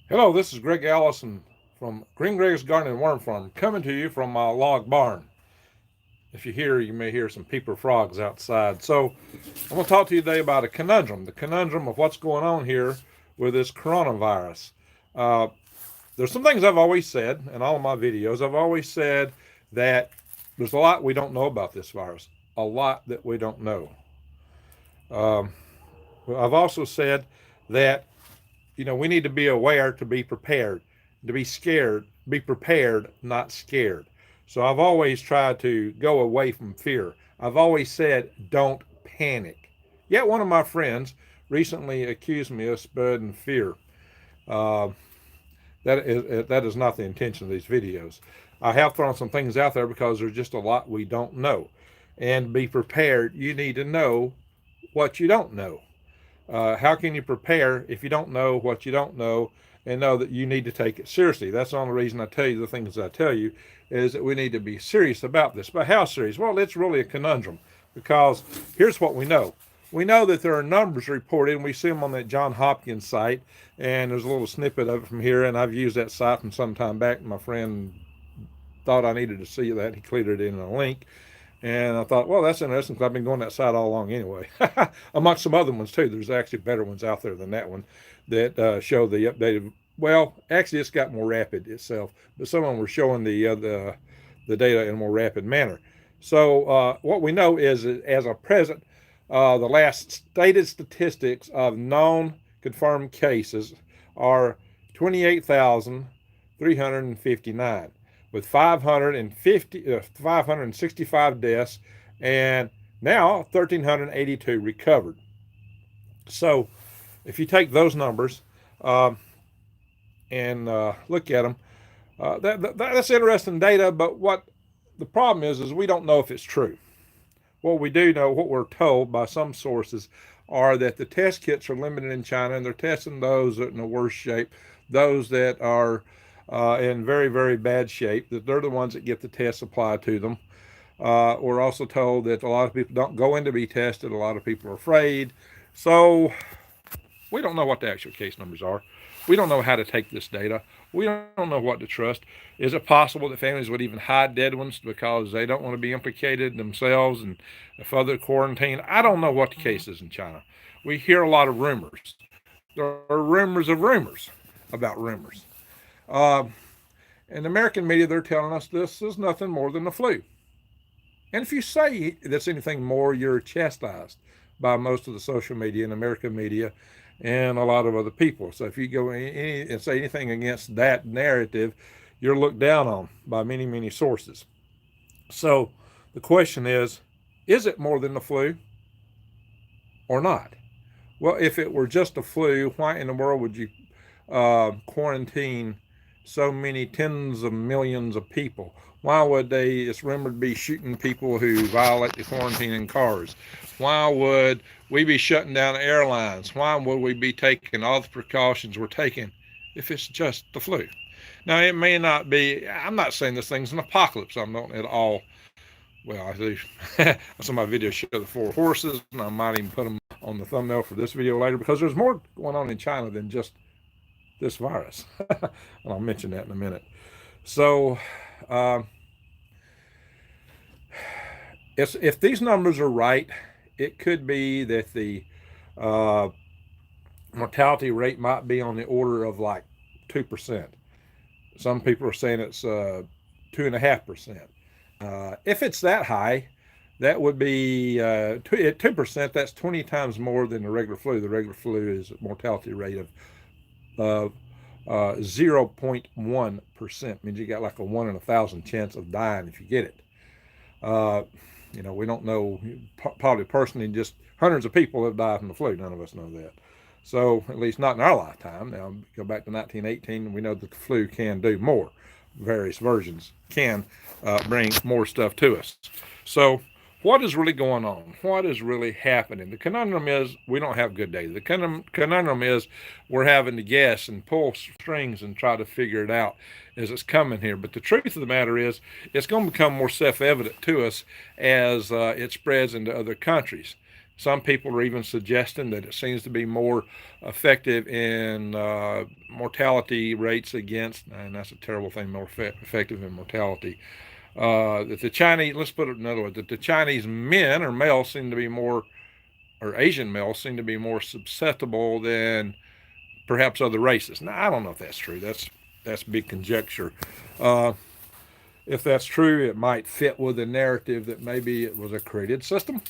Hello, this is Greg Allison from Green Greg's Garden and Worm Farm, coming to you from my log barn. If you may hear some peeper frogs outside. So, I'm going to talk to you today about a conundrum, the conundrum of what's going on here with this coronavirus. Uh, there's some things I've always said in all of my videos. I've always said that there's a lot we don't know about this virus, a lot that we don't know. Um, I've also said that we need to be aware to be prepared, to be scared, be prepared, not scared. So I've always tried to go away from fear. I've always said, don't panic. Yet one of my friends recently accused me of spreading fear. Uh, that is not the intention of these videos. I have thrown some things out there because there's just a lot we don't know. And be prepared, you need to know what you don't know. How can you prepare if you don't know what you don't know and know that you need to take it seriously? That's the only reason I tell you the things I tell you is that we need to be serious about this. But how serious? Well, it's really a conundrum because here's what we know. We know that there are numbers reported, and we see them on that John Hopkins site, and there's a little snippet of it from here, and I've used that site from some time back. My friend thought I needed to see that. He included it in a link. And I thought, well, that's interesting because I've been going that site all along anyway. Amongst some other ones, too. There's actually better ones out there than that one that show the updated. Well, actually, it's got more rapid itself, but some of them were showing the data in a more rapid manner. So what we know is, as of present, the last stated statistics of known confirmed cases are 28,359 with 565 deaths and now 1,382 recovered. So if you take those numbers and look at them, that's interesting data, but what the problem is we don't know if it's true. What we do know, what we're told by some sources, are that the test kits are limited in China, and they're testing those that are in the worst shape, those that are in very, very bad shape, that they're the ones that get the tests applied to them. We're also told that a lot of people don't go in to be tested. A lot of people are afraid. So we don't know what the actual case numbers are. We don't know how to take this data. We don't know what to trust. Is it possible that families would even hide dead ones because they don't want to be implicated themselves and further quarantine? I don't know what the case is in China. We hear a lot of rumors. There are rumors of rumors about rumors. Uh, in the American media, they're telling us this is nothing more than the flu. And if you say that's anything more, you're chastised by most of the social media and American media and a lot of other people. So if you go and say anything against that narrative, you're looked down on by many, many sources. So the question is it more than the flu or not? Well, if it were just a flu, why in the world would you quarantine so many tens of millions of people? Why would they, it's rumored to be shooting people who violate the quarantine in cars? Why would we be shutting down airlines? Why would we be taking all the precautions we're taking if it's just the flu? Now, it may not be, I'm not saying this thing's an apocalypse. I'm not at all, well, I do. Some of my videos show the four horses, and I might even put them on the thumbnail for this video later because there's more going on in China than just this virus. And I'll mention that in a minute. So, if these numbers are right, it could be that the mortality rate might be on the order of like 2%. Some people are saying it's 2.5%. If it's that high, that would be at 2%. That's 20 times more than the regular flu. The regular flu is a mortality rate of 0.1%. Means you got like a 1 in 1,000 chance of dying if you get it. We don't know, probably personally, just hundreds of people have died from the flu. None of us know that. So, at least not in our lifetime. Now, go back to 1918, we know that the flu can do more. Various versions can bring more stuff to us. So, what is really going on? What is really happening? The conundrum is we don't have good data. The conundrum is we're having to guess and pull strings and try to figure it out as it's coming here. But the truth of the matter is it's going to become more self-evident to us as it spreads into other countries. Some people are even suggesting that it seems to be more effective in mortality rates against, and that's a terrible thing, more effective in mortality. That the Chinese, let's put it another way, that the Chinese men or males seem to be more, or Asian males seem to be more susceptible than perhaps other races. Now, I don't know if that's true. That's big conjecture. Uh, if that's true, it might fit with the narrative that maybe it was a created system.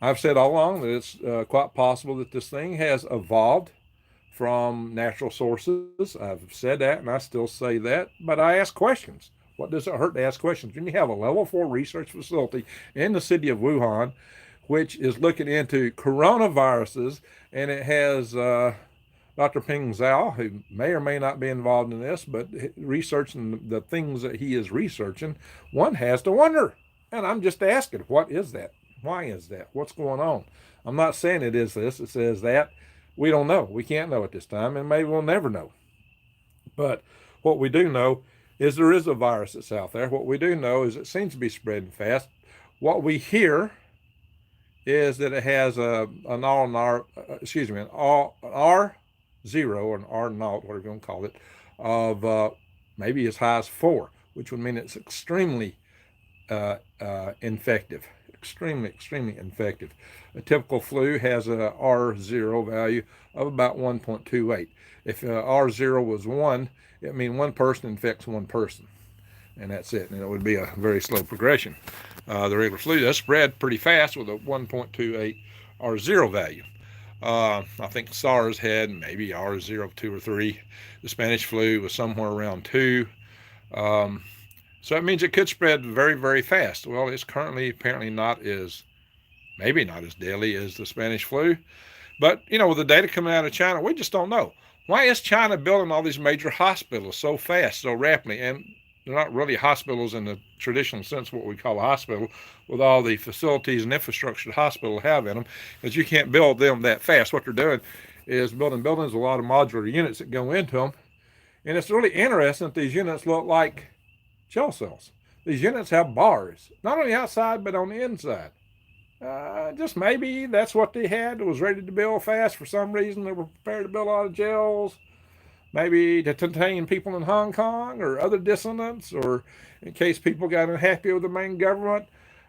I've said all along that it's quite possible that this thing has evolved from natural sources. I've said that, and I still say that, but I ask questions. What does it hurt to ask questions? When you have a level 4 research facility in the city of Wuhan, which is looking into coronaviruses, and it has Dr. Ping Zhao, who may or may not be involved in this, but researching the things that he is researching, one has to wonder. And I'm just asking, what is that? Why is that? What's going on? I'm not saying it is this, it says that. We don't know. We can't know at this time, and maybe we'll never know. But what we do know is there is a virus that's out there. What we do know is it seems to be spreading fast. What we hear is that it has an R0 or an R0, whatever you want to call it, of maybe as high as 4, which would mean it's extremely infective. Extremely infective. A typical flu has a R0 value of about 1.28. If R0 was 1, it means one person infects one person, and that's it. And it would be a very slow progression. The regular flu does spread pretty fast with a 1.28 R0 value. I think SARS had maybe R0, 2 or 3. The Spanish flu was somewhere around 2. So it means it could spread very, very fast. Well, it's currently apparently maybe not as deadly as the Spanish flu. But, with the data coming out of China, we just don't know. Why is China building all these major hospitals so fast, so rapidly? And they're not really hospitals in the traditional sense, what we call a hospital, with all the facilities and infrastructure the hospital have in them, because you can't build them that fast. What they're doing is building buildings, a lot of modular units that go into them. And it's really interesting that these units look like shell cells. These units have bars, not on the outside, but on the inside. Just maybe that's what they had. It was ready to build fast for some reason. They were prepared to build a lot of jails, maybe to detain people in Hong Kong or other dissidents, or in case people got unhappy with the main government.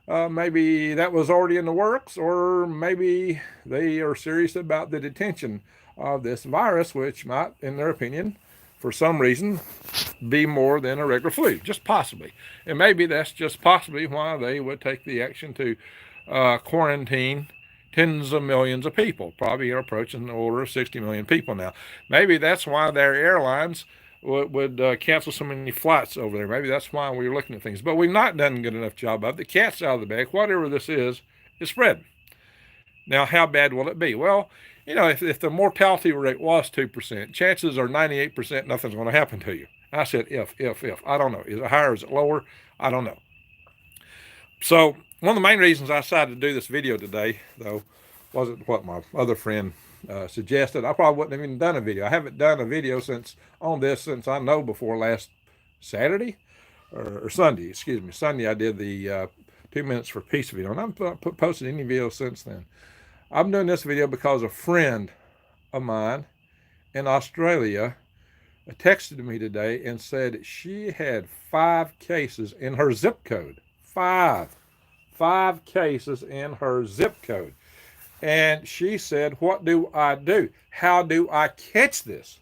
Maybe that was already in the works, or maybe they are serious about the detention of this virus, which might, in their opinion, for some reason, be more than a regular flu, just possibly. And maybe that's just possibly why they would take the action to quarantine tens of millions of people, probably approaching the order of 60 million people now. Maybe that's why their airlines would cancel so many flights over there. Maybe that's why we're looking at things. But we've not done a good enough job of it. The cat's out of the bag. Whatever this is spreading. Now, how bad will it be? Well, if the mortality rate was 2%, chances are 98% nothing's going to happen to you. I said if. I don't know. Is it higher? Is it lower? I don't know. So one of the main reasons I decided to do this video today, though, wasn't what my other friend suggested. I probably wouldn't have even done a video. I haven't done a video since I know before last Saturday or Sunday. Excuse me, Sunday I did the 2 minutes for peace video, and I haven't posted any video since then. I'm doing this video because a friend of mine in Australia texted me today and said she had 5 cases in her zip code. 5 cases in her zip code. And she said, what do I do? How do I catch this?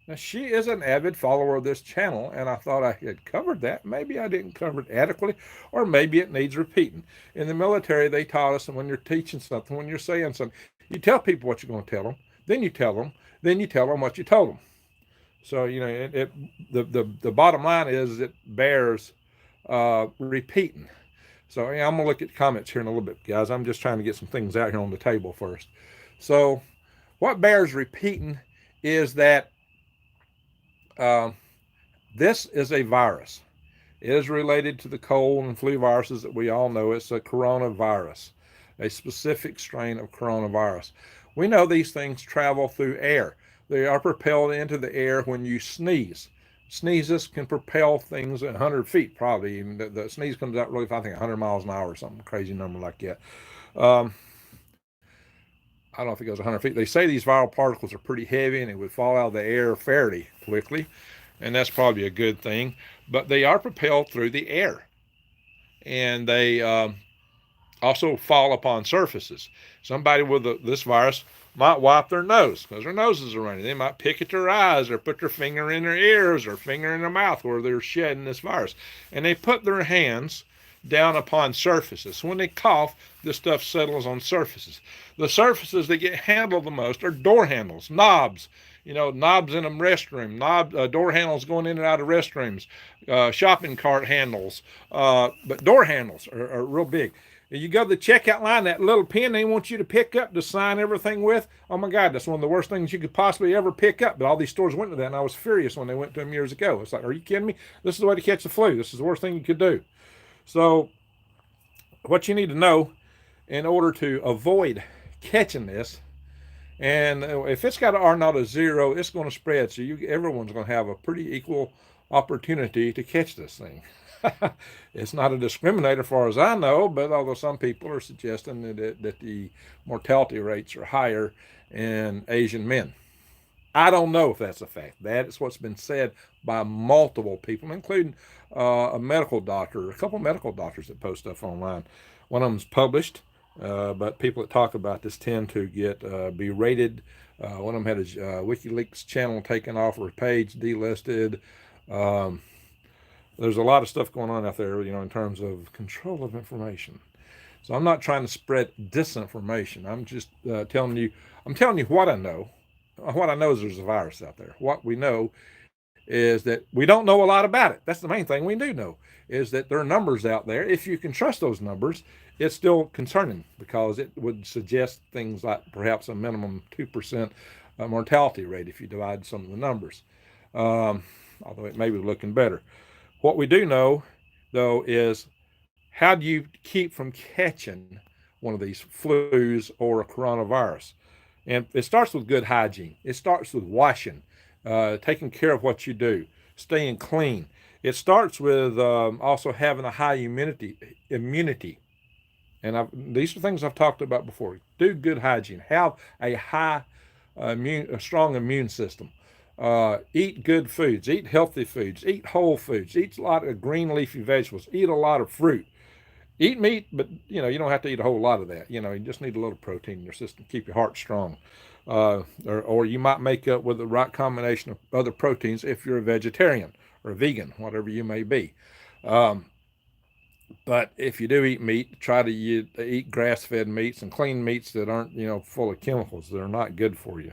Now, she is an avid follower of this channel, and I thought I had covered that. Maybe I didn't cover it adequately, or maybe it needs repeating. In the military, they taught us that when you're teaching something, when you're saying something, you tell people what you're going to tell them, then you tell them, then you tell them what you told them. So, the bottom line is it bears repeating. So I'm going to look at comments here in a little bit, guys. I'm just trying to get some things out here on the table first. So what bears repeating is that this is a virus. It is related to the cold and flu viruses that we all know. It's a coronavirus, a specific strain of coronavirus. We know these things travel through air. They are propelled into the air when you sneeze. Sneezes can propel things at 100 feet, probably. Even the sneeze comes out really, I think, 100 miles an hour or something, crazy number like that. Um, I don't know if it goes 100 feet. They say these viral particles are pretty heavy and it would fall out of the air fairly quickly, and that's probably a good thing. But they are propelled through the air, and they also fall upon surfaces. Somebody with this virus might wipe their nose because their noses are running. They might pick at their eyes or put their finger in their ears or finger in their mouth where they're shedding this virus. And they put their hands down upon surfaces. When they cough, this stuff settles on surfaces. The surfaces that get handled the most are door handles, knobs, knobs in a restroom, door handles going in and out of restrooms, shopping cart handles, but door handles are real big. You go to the checkout line, that little pen they want you to pick up to sign everything with. Oh my God, that's one of the worst things you could possibly ever pick up. But all these stores went to that, and I was furious when they went to them years ago. It's like, are you kidding me? This is the way to catch the flu. This is the worst thing you could do. So what you need to know in order to avoid catching this, and if it's got an R naught of 0, it's going to spread. So everyone's going to have a pretty equal opportunity to catch this thing. It's not a discriminator, as far as I know, but although some people are suggesting that the mortality rates are higher in Asian men. I don't know if that's a fact. That is what's been said by multiple people, including a medical doctor, a couple of medical doctors that post stuff online. One of them's published, but people that talk about this tend to get berated. One of them had his WikiLeaks channel taken off, or page delisted. There's a lot of stuff going on out there, in terms of control of information. So I'm not trying to spread disinformation. I'm just telling you what I know. What I know is there's a virus out there. What we know is that we don't know a lot about it. That's the main thing we do know, is that there are numbers out there. If you can trust those numbers, it's still concerning because it would suggest things like perhaps a minimum 2% mortality rate if you divide some of the numbers, although it may be looking better. What we do know, though, is how do you keep from catching one of these flus or a coronavirus? And it starts with good hygiene. It starts with washing, taking care of what you do, staying clean. It starts with also having a high immunity. And these are things I've talked about before. Do good hygiene. Have a strong immune system. Eat good foods, eat healthy foods, eat whole foods, eat a lot of green leafy vegetables, eat a lot of fruit. Eat meat, but you don't have to eat a whole lot of that. You just need a little protein in your system to keep your heart strong. Or you might make up with the right combination of other proteins if you're a vegetarian or a vegan, whatever you may be. But if you do eat meat, try to eat grass-fed meats and clean meats that aren't, full of chemicals that are not good for you,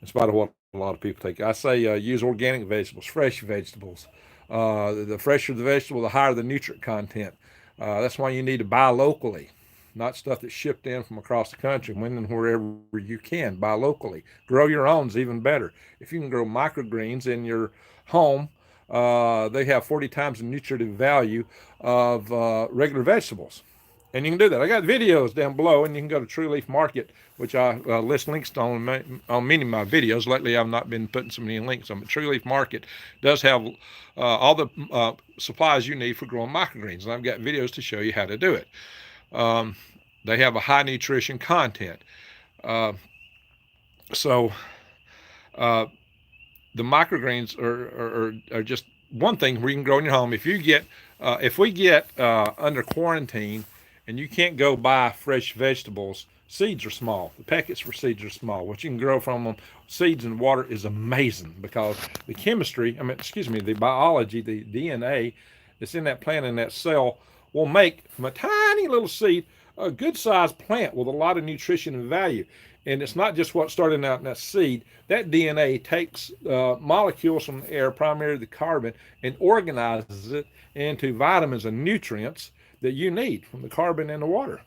in spite of what a lot of people take. I say use organic vegetables, fresh vegetables. The fresher the vegetable, the higher the nutrient content. That's why you need to buy locally, not stuff that's shipped in from across the country. When and wherever you can, buy locally. Grow your own is even better. If you can grow microgreens in your home, they have 40 times the nutritive value of regular vegetables. And you can do that. I got videos down below, and you can go to True Leaf Market, which I list links on many of my videos. Lately, I've not been putting so many links on, but True Leaf Market does have all the supplies you need for growing microgreens, and I've got videos to show you how to do it. They have a high nutrition content. So the microgreens are just one thing where you can grow in your home. If we get under quarantine, and you can't go buy fresh vegetables, seeds are small. The packets for seeds are small. What you can grow from them, seeds and water, is amazing because the the biology, the DNA that's in that plant, in that cell, will make from a tiny little seed a good-sized plant with a lot of nutrition and value. And it's not just what's starting out in that seed. That DNA takes molecules from the air, primarily the carbon, and organizes it into vitamins and nutrients that you need from the carbon in the water,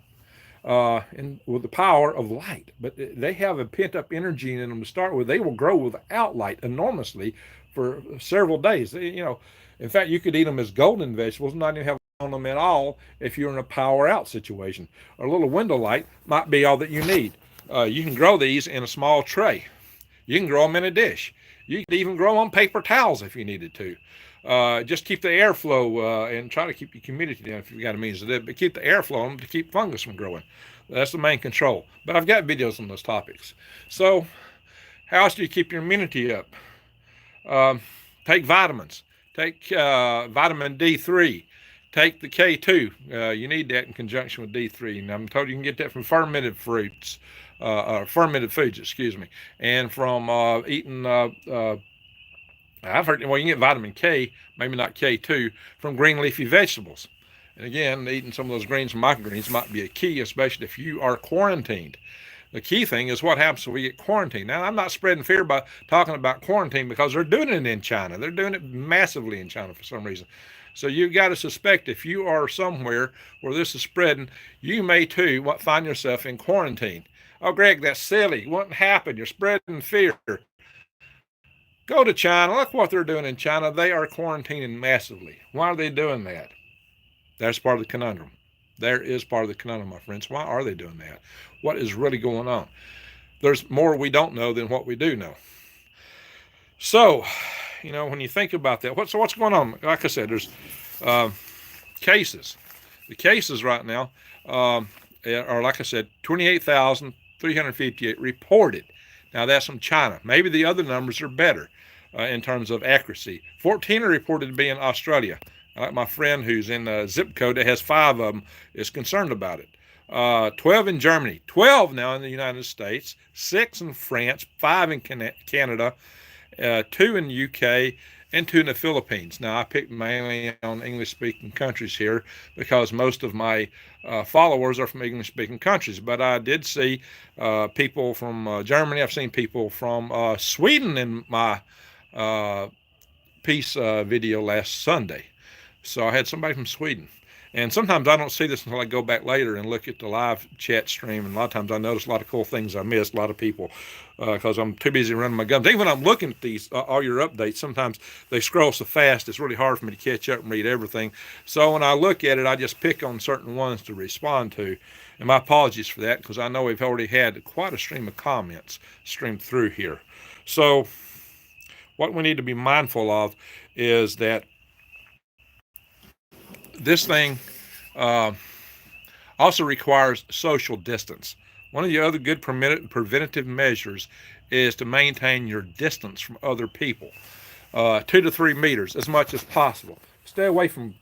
and with the power of light. But they have a pent-up energy in them to start with. They will grow without light enormously for several days. In fact, you could eat them as golden vegetables and not even have on them at all if you're in a power out situation. A little window light might be all that you need. You can grow these in a small tray. You can grow them in a dish. You could even grow on paper towels if you needed to. Just keep the airflow and try to keep your humidity down if you've got a means of that, but keep the airflow on to keep fungus from growing. That's the main control. But I've got videos on those topics. So how else do you keep your immunity up? Um, Take vitamins. Take vitamin D3. Take the K2. You need that in conjunction with D3. And I'm told you can get that from fermented fruits, fermented foods, excuse me, and from eating. I've heard, well, you can get vitamin K, maybe not K2, from green leafy vegetables. And again, eating some of those greens and microgreens might be a key, especially if you are quarantined. The key thing is what happens when we get quarantined. Now, I'm not spreading fear by talking about quarantine because they're doing it in China. They're doing it massively in China for some reason. So you've got to suspect if you are somewhere where this is spreading, you may too find yourself in quarantine. Oh, Greg, that's silly. It wouldn't happen. You're spreading fear. Go to China. Look what they're doing in China. They are quarantining massively. Why are they doing that? That's part of the conundrum. There is part of the conundrum, my friends. Why are they doing that? What is really going on? There's more we don't know than what we do know. So, when you think about that, what's going on? Like I said, there's cases. The cases right now are, like I said, 28,358 reported. Now, that's from China. Maybe the other numbers are better in terms of accuracy. 14 are reported to be in Australia. Like my friend who's in a zip code that has 5 of them is concerned about it. 12 in Germany, 12 now in the United States, 6 in France, 5 in Canada, 2 in the UK, and 2 in the Philippines. Now, I picked mainly on English-speaking countries here because most of my followers are from English-speaking countries. But I did see people from Germany. I've seen people from Sweden in my peace video last Sunday. So I had somebody from Sweden. And sometimes I don't see this until I go back later and look at the live chat stream. And a lot of times I notice a lot of cool things I missed, a lot of people, because I'm too busy running my guns. Even when I'm looking at these, all your updates, sometimes they scroll so fast, it's really hard for me to catch up and read everything. So when I look at it, I just pick on certain ones to respond to. And my apologies for that, because I know we've already had quite a stream of comments streamed through here. So what we need to be mindful of is that this thing also requires social distance. One of the other good preventative measures is to maintain your distance from other people, 2 to 3 meters as much as possible. Stay away from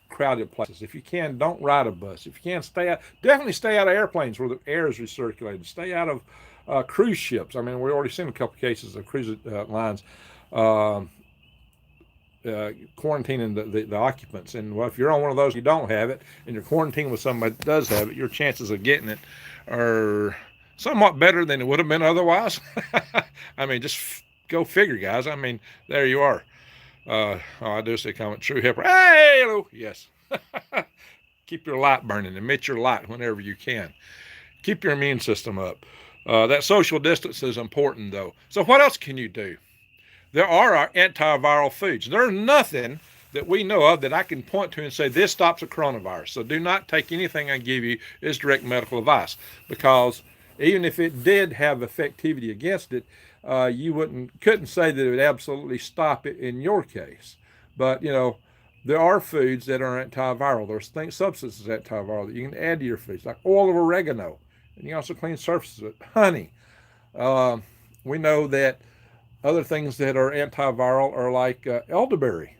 crowded places. If you can, don't ride a bus. If you can, definitely stay out of airplanes where the air is recirculated. Stay out of cruise ships. I mean, we've already seen a couple cases of cruise lines quarantining the occupants. And well, if you're on one of those, you don't have it, and you're quarantining with somebody that does have it, your chances of getting it are somewhat better than it would have been otherwise. I mean, just go figure, guys. I mean, there you are. I do say comment, true helper. Hey, hello. Yes. Keep your light burning. Emit your light whenever you can. Keep your immune system up. That social distance is important, though. So what else can you do? There are our antiviral foods. There's nothing that we know of that I can point to and say this stops a coronavirus. So do not take anything I give you as direct medical advice, because even if it did have effectivity against it, you couldn't say that it would absolutely stop it in your case. But there are foods that are antiviral. There's substances antiviral that you can add to your foods, like oil of oregano, and you also clean surfaces with honey. We know that other things that are antiviral are like elderberry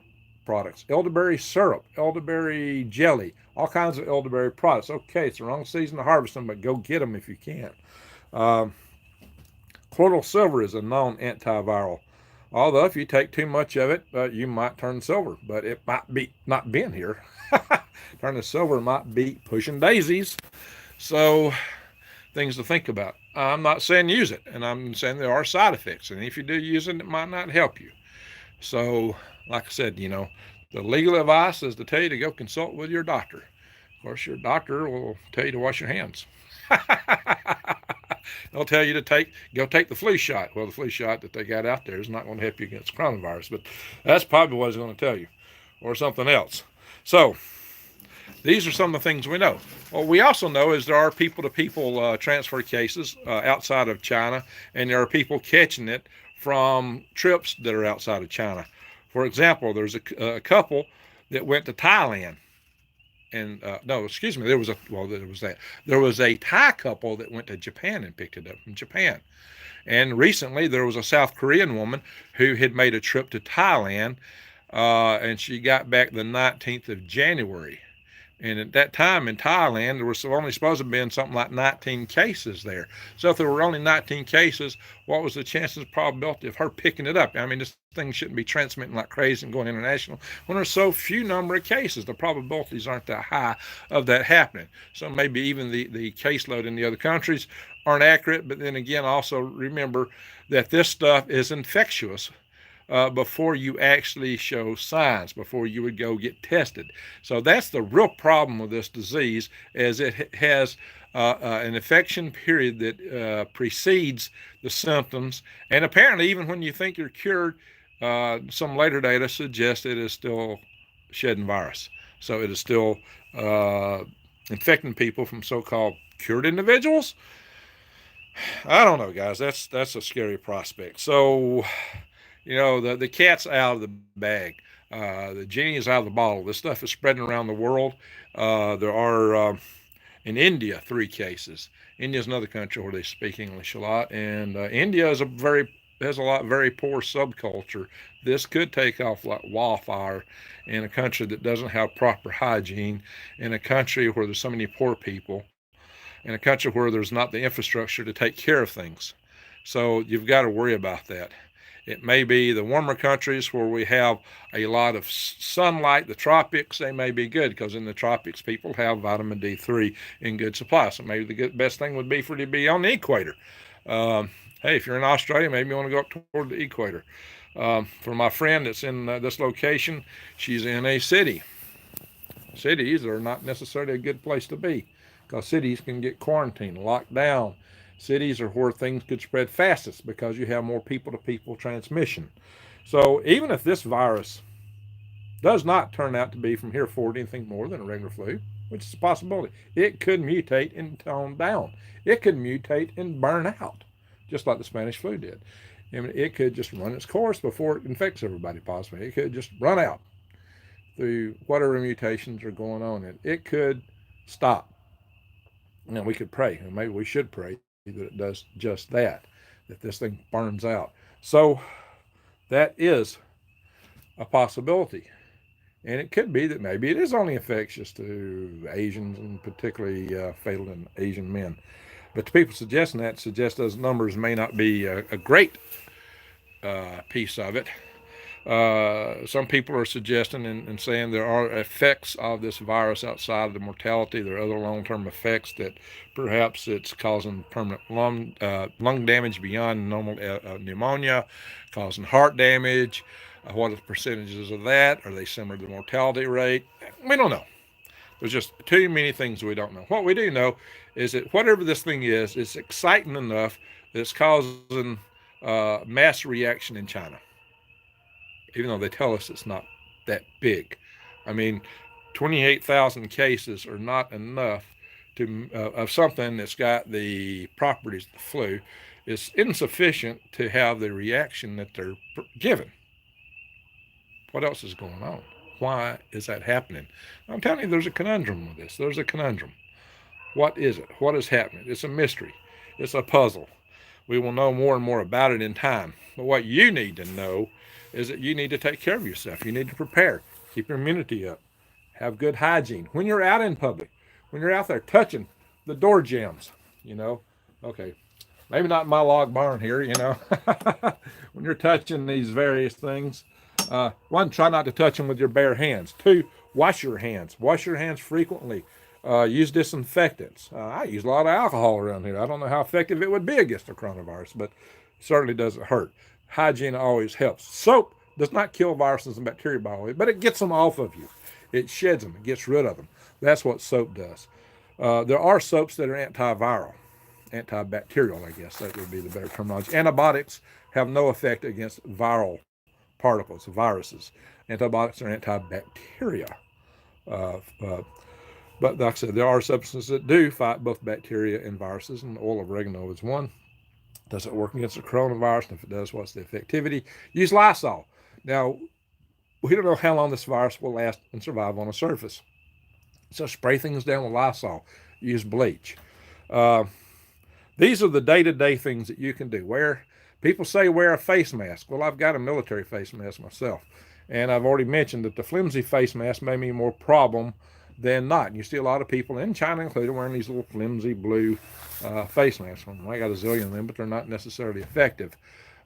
products, elderberry syrup, elderberry jelly, all kinds of elderberry products. Okay, it's the wrong season to harvest them, but go get them if you can. Colloidal silver is a known antiviral. Although if you take too much of it, you might turn silver, but it might be not being here. Turning silver might be pushing daisies. So things to think about. I'm not saying use it, and I'm saying there are side effects, and if you do use it, it might not help you. So, like I said, the legal advice is to tell you to go consult with your doctor. Of course, your doctor will tell you to wash your hands. They'll tell you to go take the flu shot. Well, the flu shot that they got out there is not going to help you against coronavirus, but that's probably what it's going to tell you, or something else. So, these are some of the things we know. What we also know is there are people-to-people transfer cases outside of China, and there are people catching it from trips that are outside of China. For example, there's a couple that went to Thailand, and no, excuse me, there was a Thai couple that went to Japan and picked it up from Japan. And recently there was a South Korean woman who had made a trip to Thailand, and she got back the 19th of January. And at that time in Thailand, there was only supposed to have been something like 19 cases there. So if there were only 19 cases, what was the chances probability of her picking it up? I mean, this thing shouldn't be transmitting like crazy and going international. When there's so few number of cases, the probabilities aren't that high of that happening. So maybe even the caseload in the other countries aren't accurate. But then again, also remember that this stuff is infectious before you actually show signs, before you would go get tested. So that's the real problem with this disease, is it has an infection period that precedes the symptoms. And apparently, even when you think you're cured, some later data suggests it is still shedding virus. So it is still infecting people from so-called cured individuals. I don't know, guys. That's a scary prospect. So, the cat's out of the bag. The genie is out of the bottle. This stuff is spreading around the world. There are in India 3 cases. India is another country where they speak English a lot, and India has a very poor subculture. This could take off like wildfire in a country that doesn't have proper hygiene, in a country where there's so many poor people, in a country where there's not the infrastructure to take care of things. So you've got to worry about that. It may be the warmer countries where we have a lot of sunlight, the tropics, they may be good, because in the tropics people have vitamin D3 in good supply. So maybe the best thing would be for you to be on the equator. Hey, if you're in Australia, maybe you want to go up toward the equator. For my friend that's in this location, she's in a city. Cities are not necessarily a good place to be, because cities can get quarantined, locked down. Cities are where things could spread fastest because you have more people-to-people transmission. So even if this virus does not turn out to be from here forward anything more than a regular flu, which is a possibility, it could mutate and tone down. It could mutate and burn out, just like the Spanish flu did. I mean, it could just run its course before it infects everybody, possibly. It could just run out through whatever mutations are going on. It could stop. Now, we could pray, and maybe we should pray that it does just that this thing burns out. So that is a possibility. And it could be that maybe it is only infectious to Asians, and particularly fatal in Asian men. But the people suggesting that suggest those numbers may not be a great piece of it. Some people are suggesting and saying there are effects of this virus outside of the mortality. There are other long-term effects that perhaps it's causing permanent lung damage beyond normal pneumonia, causing heart damage. What are the percentages of that? Are they similar to the mortality rate? We don't know. There's just too many things we don't know. What we do know is that whatever this thing is, it's exciting enough that it's causing mass reaction in China, even though they tell us it's not that big. I mean, 28,000 cases are not enough of something that's got the properties of the flu. It's insufficient to have the reaction that they're given. What else is going on? Why is that happening? I'm telling you, there's a conundrum with this. There's a conundrum. What is it? What is happening? It's a mystery. It's a puzzle. We will know more and more about it in time. But what you need to know is that you need to take care of yourself. You need to prepare. Keep your immunity up. Have good hygiene. When you're out in public, when you're out there touching the door jambs, okay, maybe not in my log barn here, when you're touching these various things, 1, try not to touch them with your bare hands. 2, wash your hands. Wash your hands frequently. Use disinfectants. I use a lot of alcohol around here. I don't know how effective it would be against the coronavirus, but it certainly doesn't hurt. Hygiene always helps. Soap does not kill viruses and bacteria, by the way, but it gets them off of you. It sheds them. It gets rid of them. That's what soap does. There are soaps that are antiviral, antibacterial, I guess that would be the better terminology. Antibiotics have no effect against viral particles, viruses. Antibiotics are antibacteria. But like I said, there are substances that do fight both bacteria and viruses, and oil of oregano is one. Does it work against the coronavirus? And if it does, what's the effectivity? Use Lysol. Now, we don't know how long this virus will last and survive on a surface. So spray things down with Lysol. Use bleach. Uh, these are the day-to-day things that you can do. People say wear a face mask. Well, I've got a military face mask myself. And I've already mentioned that the flimsy face mask may be more problem than not. And you see a lot of people, in China included, wearing these little flimsy blue face masks. I got a zillion of them, but they're not necessarily effective.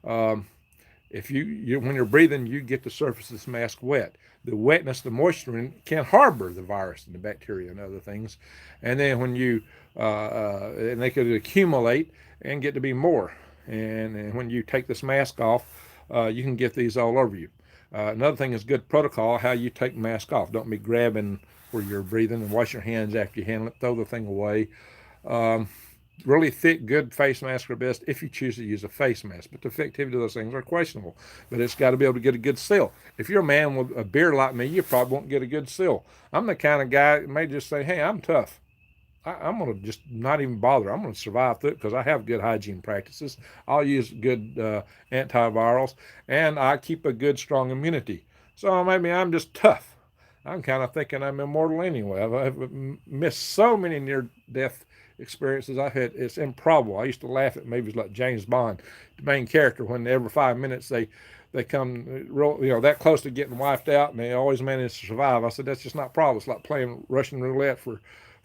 Um, if when you're breathing, you get the surface of this mask wet. The wetness, the moisture can harbor the virus and the bacteria and other things. And then when and they could accumulate and get to be more. And when you take this mask off, you can get these all over you. Another thing is good protocol, how you take the mask off. Don't be grabbing where you're breathing, and wash your hands after you handle it. Throw the thing away. Really thick, good face masks are best if you choose to use a face mask. But the effectivity of those things are questionable. But it's got to be able to get a good seal. If you're a man with a beard like me, you probably won't get a good seal. I'm the kind of guy that may just say, hey, I'm tough. I'm going to just not even bother. I'm going to survive through it because I have good hygiene practices. I'll use good antivirals, and I keep a good, strong immunity. So maybe I'm just tough. I'm kind of thinking I'm immortal anyway. I've missed so many near-death experiences I've had. It's improbable. I used to laugh at movies like James Bond, the main character, when every 5 minutes they come real, that close to getting wiped out, and they always manage to survive. I said, that's just not probable. It's like playing Russian roulette for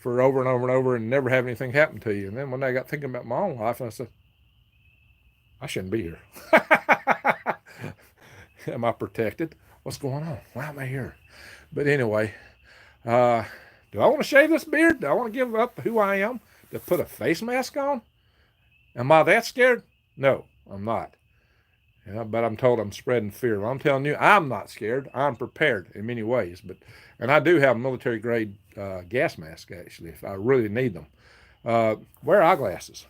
over and over and over and never have anything happen to you. And then when I got thinking about my own life, and I said, I shouldn't be here. Am I protected? What's going on? Why am I here? But anyway, do I want to shave this beard? Do I want to give up who I am to put a face mask on? Am I that scared? No, I'm not. But I'm told I'm spreading fear. Well, I'm telling you, I'm not scared. I'm prepared in many ways. And I do have military grade gas masks, actually, if I really need them. Wear eyeglasses.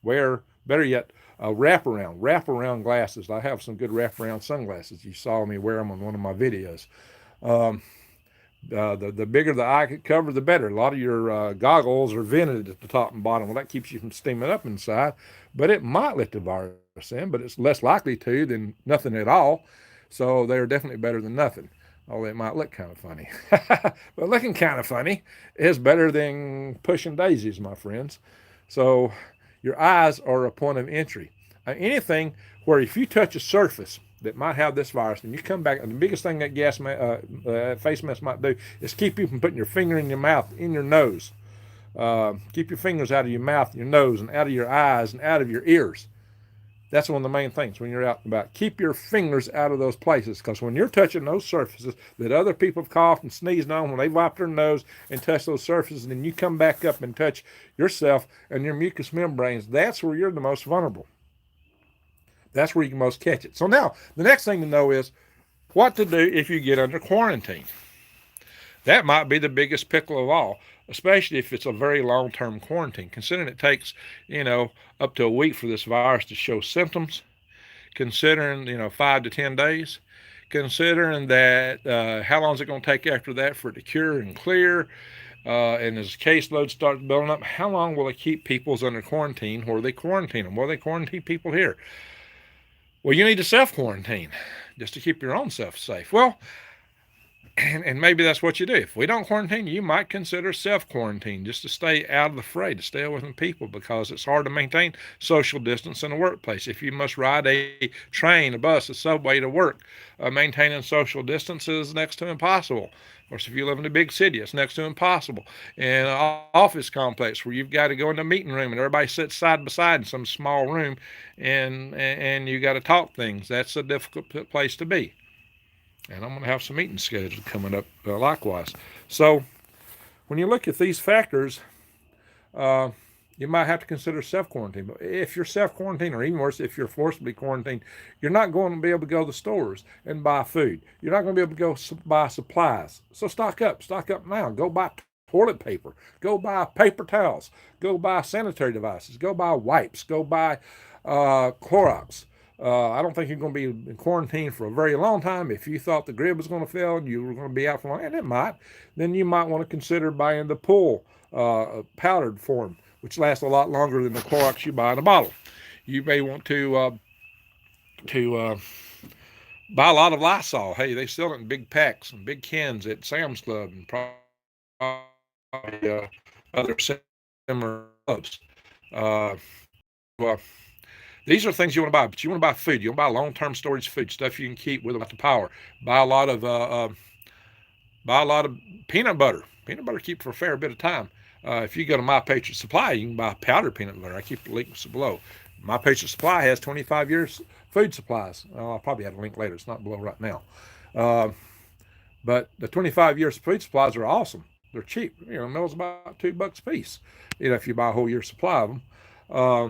Wear, better yet, wraparound glasses. I have some good wraparound sunglasses. You saw me wear them on one of my videos. The bigger the eye cover, the better. A lot of your goggles are vented at the top and bottom. Well, that keeps you from steaming up inside, but it might let the virus in, but it's less likely to than nothing at all. So they're definitely better than nothing. Although it might look kind of funny. But looking kind of funny is better than pushing daisies, my friends. So your eyes are a point of entry. Anything where if you touch a surface that might have this virus, and you come back, and the biggest thing that face mask might do is keep you from putting your finger in your mouth, in your nose. Keep your fingers out of your mouth, your nose, and out of your eyes, and out of your ears. That's one of the main things when you're out and about. Keep your fingers out of those places, because when you're touching those surfaces that other people have coughed and sneezed on, when they wipe their nose and touch those surfaces, and then you come back up and touch yourself and your mucous membranes, that's where you're the most vulnerable. That's where you can most catch it. So now, the next thing to know is what to do if you get under quarantine. That might be the biggest pickle of all, especially if it's a very long-term quarantine. Considering it takes, up to a week for this virus to show symptoms, considering, 5 to 10 days, considering that how long is it going to take after that for it to cure and clear, and as caseload starts building up, how long will it keep people under quarantine? Where they quarantine them? Where they quarantine people here? Well, you need to self-quarantine just to keep your own self safe. Well, and maybe that's what you do. If we don't quarantine, you might consider self-quarantine just to stay out of the fray, to stay away from people, because it's hard to maintain social distance in the workplace. If you must ride a train, a bus, a subway to work, maintaining social distance is next to impossible. Of course, if you live in a big city, it's next to impossible. In an office complex where you've got to go in the meeting room and everybody sits side by side in some small room and you got to talk things, that's a difficult place to be. And I'm going to have some meetings scheduled coming up likewise. So when you look at these factors, you might have to consider self-quarantine. But if you're self-quarantined, or even worse, if you're forcibly quarantined, you're not going to be able to go to the stores and buy food. You're not going to be able to go buy supplies. So stock up now. Go buy toilet paper. Go buy paper towels. Go buy sanitary devices. Go buy wipes. Go buy Clorox. I don't think you're going to be in quarantine for a very long time. If you thought the grid was going to fail and you were going to be out for long, and it might, then you might want to consider buying the pool powdered form, which lasts a lot longer than the Clorox you buy in a bottle. You may want to buy a lot of Lysol. Hey, they sell it in big packs and big cans at Sam's Club and other similar clubs. Uh, well, these are things you want to buy, but you want to buy food. You want to buy long-term storage food, stuff you can keep without the power. Buy a lot of buy a lot of peanut butter. Peanut butter keep for a fair bit of time. If you go to My Patriot Supply, you can buy powdered peanut butter. I keep the links below. My Patriot Supply has 25 years food supplies. Well, I'll probably have a link later. It's not below right now. Uh, but the 25 years food supplies are awesome. They're cheap. Mill's about $2 a piece. If you buy a whole year's supply of them. Uh,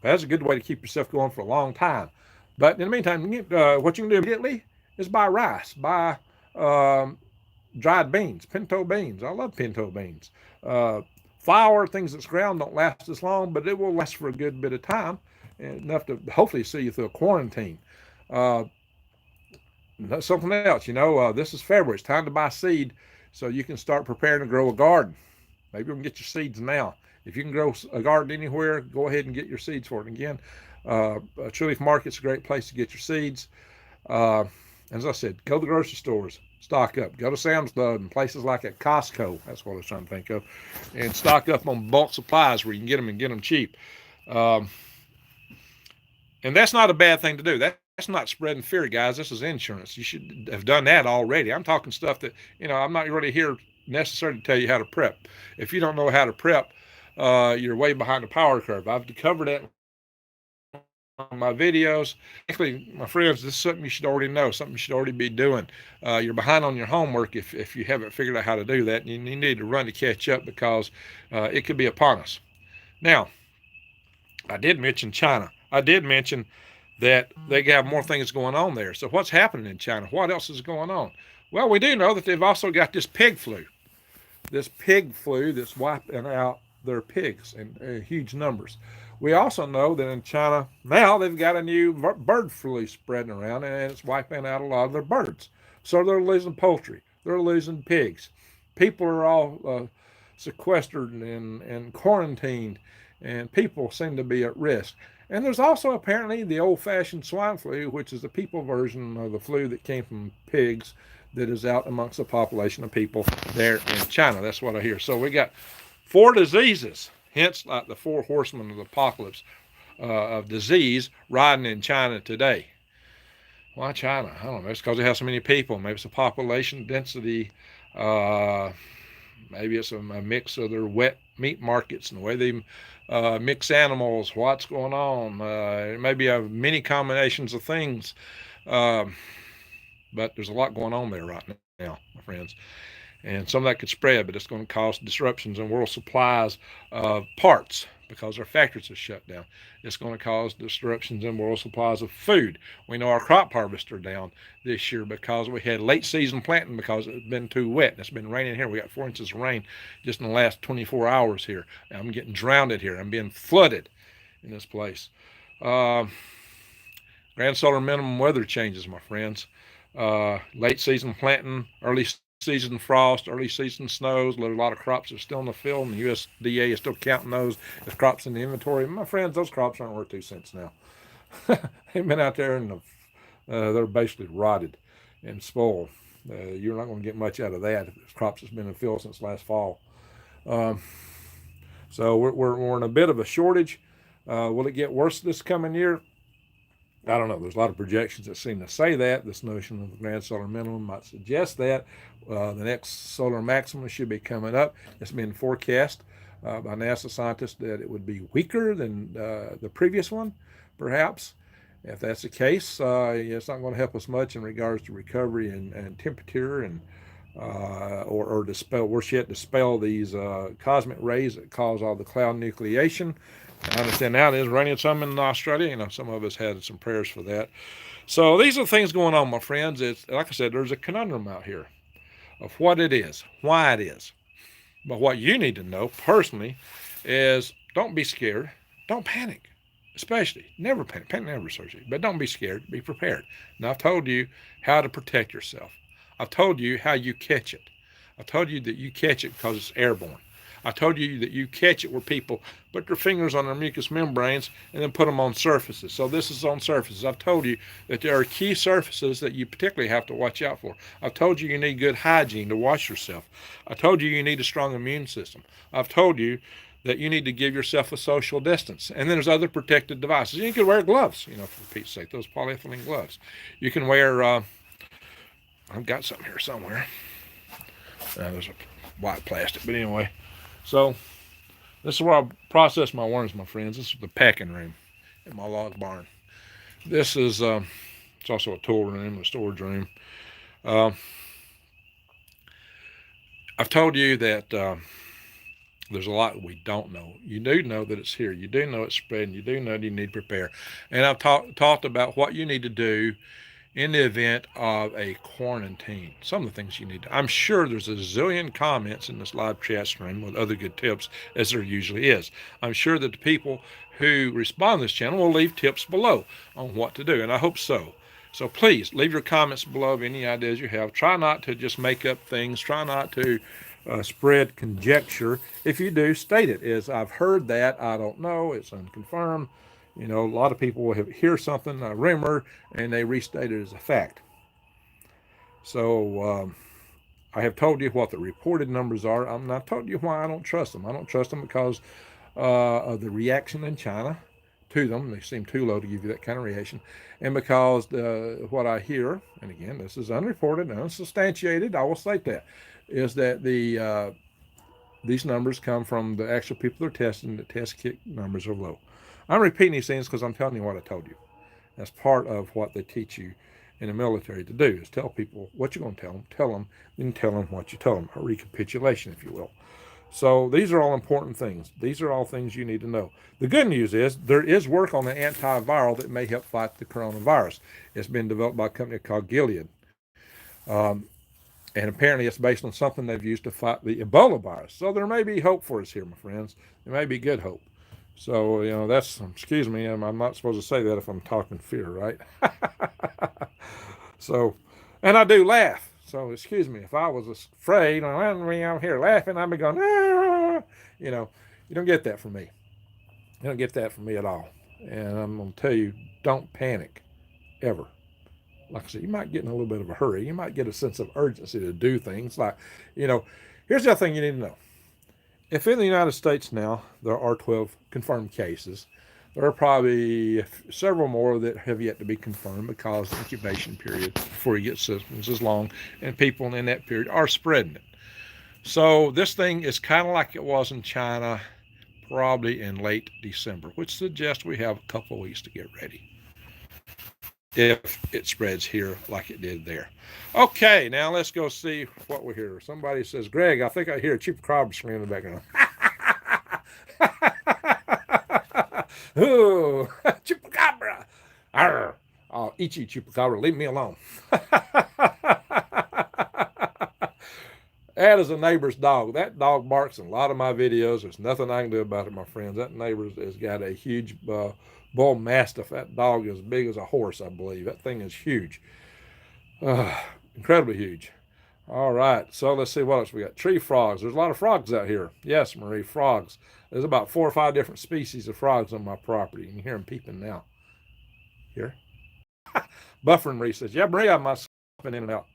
that's a good way to keep yourself going for a long time. But in the meantime, what you can do immediately is buy rice, buy um, dried beans, pinto beans. I love pinto beans. Flour, things that's ground don't last as long, but it will last for a good bit of time, enough to hopefully see you through a quarantine. Uh, Something else, this is February. It's time to buy seed so you can start preparing to grow a garden. Maybe you can get your seeds now. If you can grow a garden anywhere, go ahead and get your seeds for it. And again, True Leaf Market's a great place to get your seeds. As I said, go to the grocery stores, stock up. Go to Sam's Club and places like at Costco. That's what I was trying to think of. And stock up on bulk supplies where you can get them and get them cheap. And that's not a bad thing to do. That's not spreading fear, guys. This is insurance. You should have done that already. I'm talking stuff that, I'm not really here necessarily to tell you how to prep. If you don't know how to prep, you're way behind the power curve. I've covered that on my videos. Actually, my friends, this is something you should already know, something you should already be doing. You're behind on your homework if you haven't figured out how to do that. And you need to run to catch up because it could be upon us. Now, I did mention China. I did mention that they have more things going on there. So what's happening in China? What else is going on? Well, we do know that they've also got this pig flu that's wiping out their pigs in huge numbers. We also know that in China now they've got a new bird flu spreading around, and it's wiping out a lot of their birds. So they're losing poultry. They're losing pigs. People are all sequestered and quarantined, and people seem to be at risk. And there's also apparently the old-fashioned swine flu, which is the people version of the flu that came from pigs that is out amongst the population of people there in China. That's what I hear. So we got 4 diseases, hence like the 4 horsemen of the apocalypse of disease riding in China today. Why China? I don't know. It's because they have so many people. Maybe it's a population density. Maybe it's a mix of their wet meat markets and the way they mix animals, what's going on. It may be many combinations of things. But there's a lot going on there right now, my friends. And some of that could spread, but it's going to cause disruptions in world supplies of parts because our factories are shut down. It's going to cause disruptions in world supplies of food. We know our crop harvests are down this year because we had late season planting because it's been too wet. It's been raining here. We got 4 inches of rain just in the last 24 hours here. I'm getting drowned here. I'm being flooded in this place. Grand solar minimum weather changes, my friends. Late season planting, early season frost, early season snows. A lot of crops are still in the field, and the USDA is still counting those as crops in the inventory. My friends, those crops aren't worth 2 cents now. They've been out there and they're basically rotted and spoiled. You're not going to get much out of that if crops has been in the field since last fall. So we're in a bit of a shortage. Will it get worse this coming year? I don't know. There's a lot of projections that seem to say that. This notion of the grand solar minimum might suggest that. The next solar maximum should be coming up. It's been forecast by NASA scientists that it would be weaker than the previous one, perhaps. If that's the case, it's not going to help us much in regards to recovery and temperature and or dispel, worse yet, dispel these cosmic rays that cause all the cloud nucleation. I understand now there's raining some in Australia. Some of us had some prayers for that. So these are things going on, my friends. It's like I said, there's a conundrum out here of what it is, why it is. But what you need to know personally is don't be scared. Don't panic. Especially, never panic. Panic never serves you. But don't be scared. Be prepared. Now, I've told you how to protect yourself. I've told you how you catch it. I've told you that you catch it because it's airborne. I told you that you catch it where people put their fingers on their mucous membranes and then put them on surfaces. So this is on surfaces. I've told you that there are key surfaces that you particularly have to watch out for. I've told you need good hygiene to wash yourself. I told you need a strong immune system. I've told you that you need to give yourself a social distance. And then there's other protective devices. You can wear gloves, for Pete's sake, those polyethylene gloves. You can wear, I've got something here somewhere. There's a white plastic, but anyway. So this is where I process my worms, my friends. This is the packing room in my log barn. This is, it's also a tool room, a storage room. I've told you that there's a lot we don't know. You do know that it's here. You do know it's spreading. You do know you need to prepare. And I've talked about what you need to do in the event of a quarantine. Some of the things you need to. I'm sure there's a zillion comments in this live chat stream with other good tips, as there usually is. I'm sure that the people who respond to this channel will leave tips below on what to do, and I hope so. So please leave your comments below of any ideas you have. Try not to just make up things. Try not to spread conjecture. If you do, state it as I've heard that, I don't know, it's unconfirmed. A lot of people will hear something, a rumor, and they restate it as a fact. So I have told you what the reported numbers are. I'm not told you why I don't trust them. I don't trust them because of the reaction in China to them. They seem too low to give you that kind of reaction. And because what I hear, and again, this is unreported and unsubstantiated, I will state that, is that these numbers come from the actual people they're testing. The test kit numbers are low. I'm repeating these things because I'm telling you what I told you. That's part of what they teach you in the military to do, is tell people what you're going to tell them, then tell them what you told them, a recapitulation, if you will. So these are all important things. These are all things you need to know. The good news is there is work on an antiviral that may help fight the coronavirus. It's been developed by a company called Gilead. And apparently it's based on something they've used to fight the Ebola virus. So there may be hope for us here, my friends. There may be good hope. So, that's, excuse me, I'm not supposed to say that if I'm talking fear, right? So, and I do laugh. So, excuse me, if I was afraid, I'm here laughing, I'd be going, ah. You don't get that from me. You don't get that from me at all. And I'm going to tell you, don't panic, ever. Like I said, you might get in a little bit of a hurry. You might get a sense of urgency to do things. Like, here's the other thing you need to know. If in the United States now there are 12 confirmed cases, there are probably several more that have yet to be confirmed because the incubation period before you get symptoms is long, and people in that period are spreading it. So this thing is kind of like it was in China, probably in late December, which suggests we have a couple of weeks to get ready if it spreads here like it did there. Okay, now let's go see what we hear. Somebody says, Greg, I think I hear a chupacabra scream in the background. Ooh, chupacabra. Arr, I'll eat you, chupacabra. Leave me alone. That is a neighbor's dog. That dog barks in a lot of my videos. There's nothing I can do about it, my friends. That neighbor has got a huge bull mastiff. That dog is as big as a horse, I believe. That thing is huge. Incredibly huge. All right, so let's see what else we got. Tree frogs. There's a lot of frogs out here. Yes, Marie, frogs. There's about 4 or 5 different species of frogs on my property. You can hear them peeping now. Here. Buffering, Marie says, yeah, Marie, I'm in and out.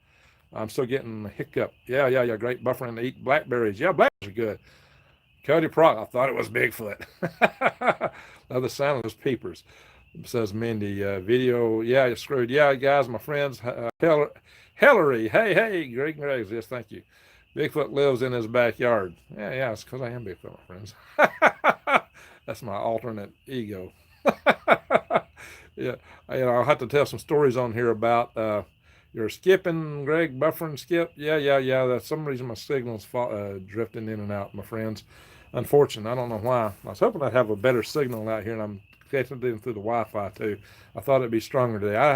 I'm still getting a hiccup. Yeah, great buffering to eat blackberries. Yeah, blackberries are good. Cody Proc, I thought it was Bigfoot. Love the sound of those peepers, says Mindy. Video, yeah, you're screwed. Yeah, guys, my friends. Hillary, hey, Greg, yes, thank you. Bigfoot lives in his backyard. Yeah, it's because I am Bigfoot, my friends. That's my alternate ego. Yeah, I'll have to tell some stories on here about you're skipping, Greg, buffering, skip. Yeah. That's some reason my signal's drifting in and out, my friends. Unfortunate. I don't know why. I was hoping I'd have a better signal out here, and I'm catching it in through the Wi-Fi too. I thought it'd be stronger today. I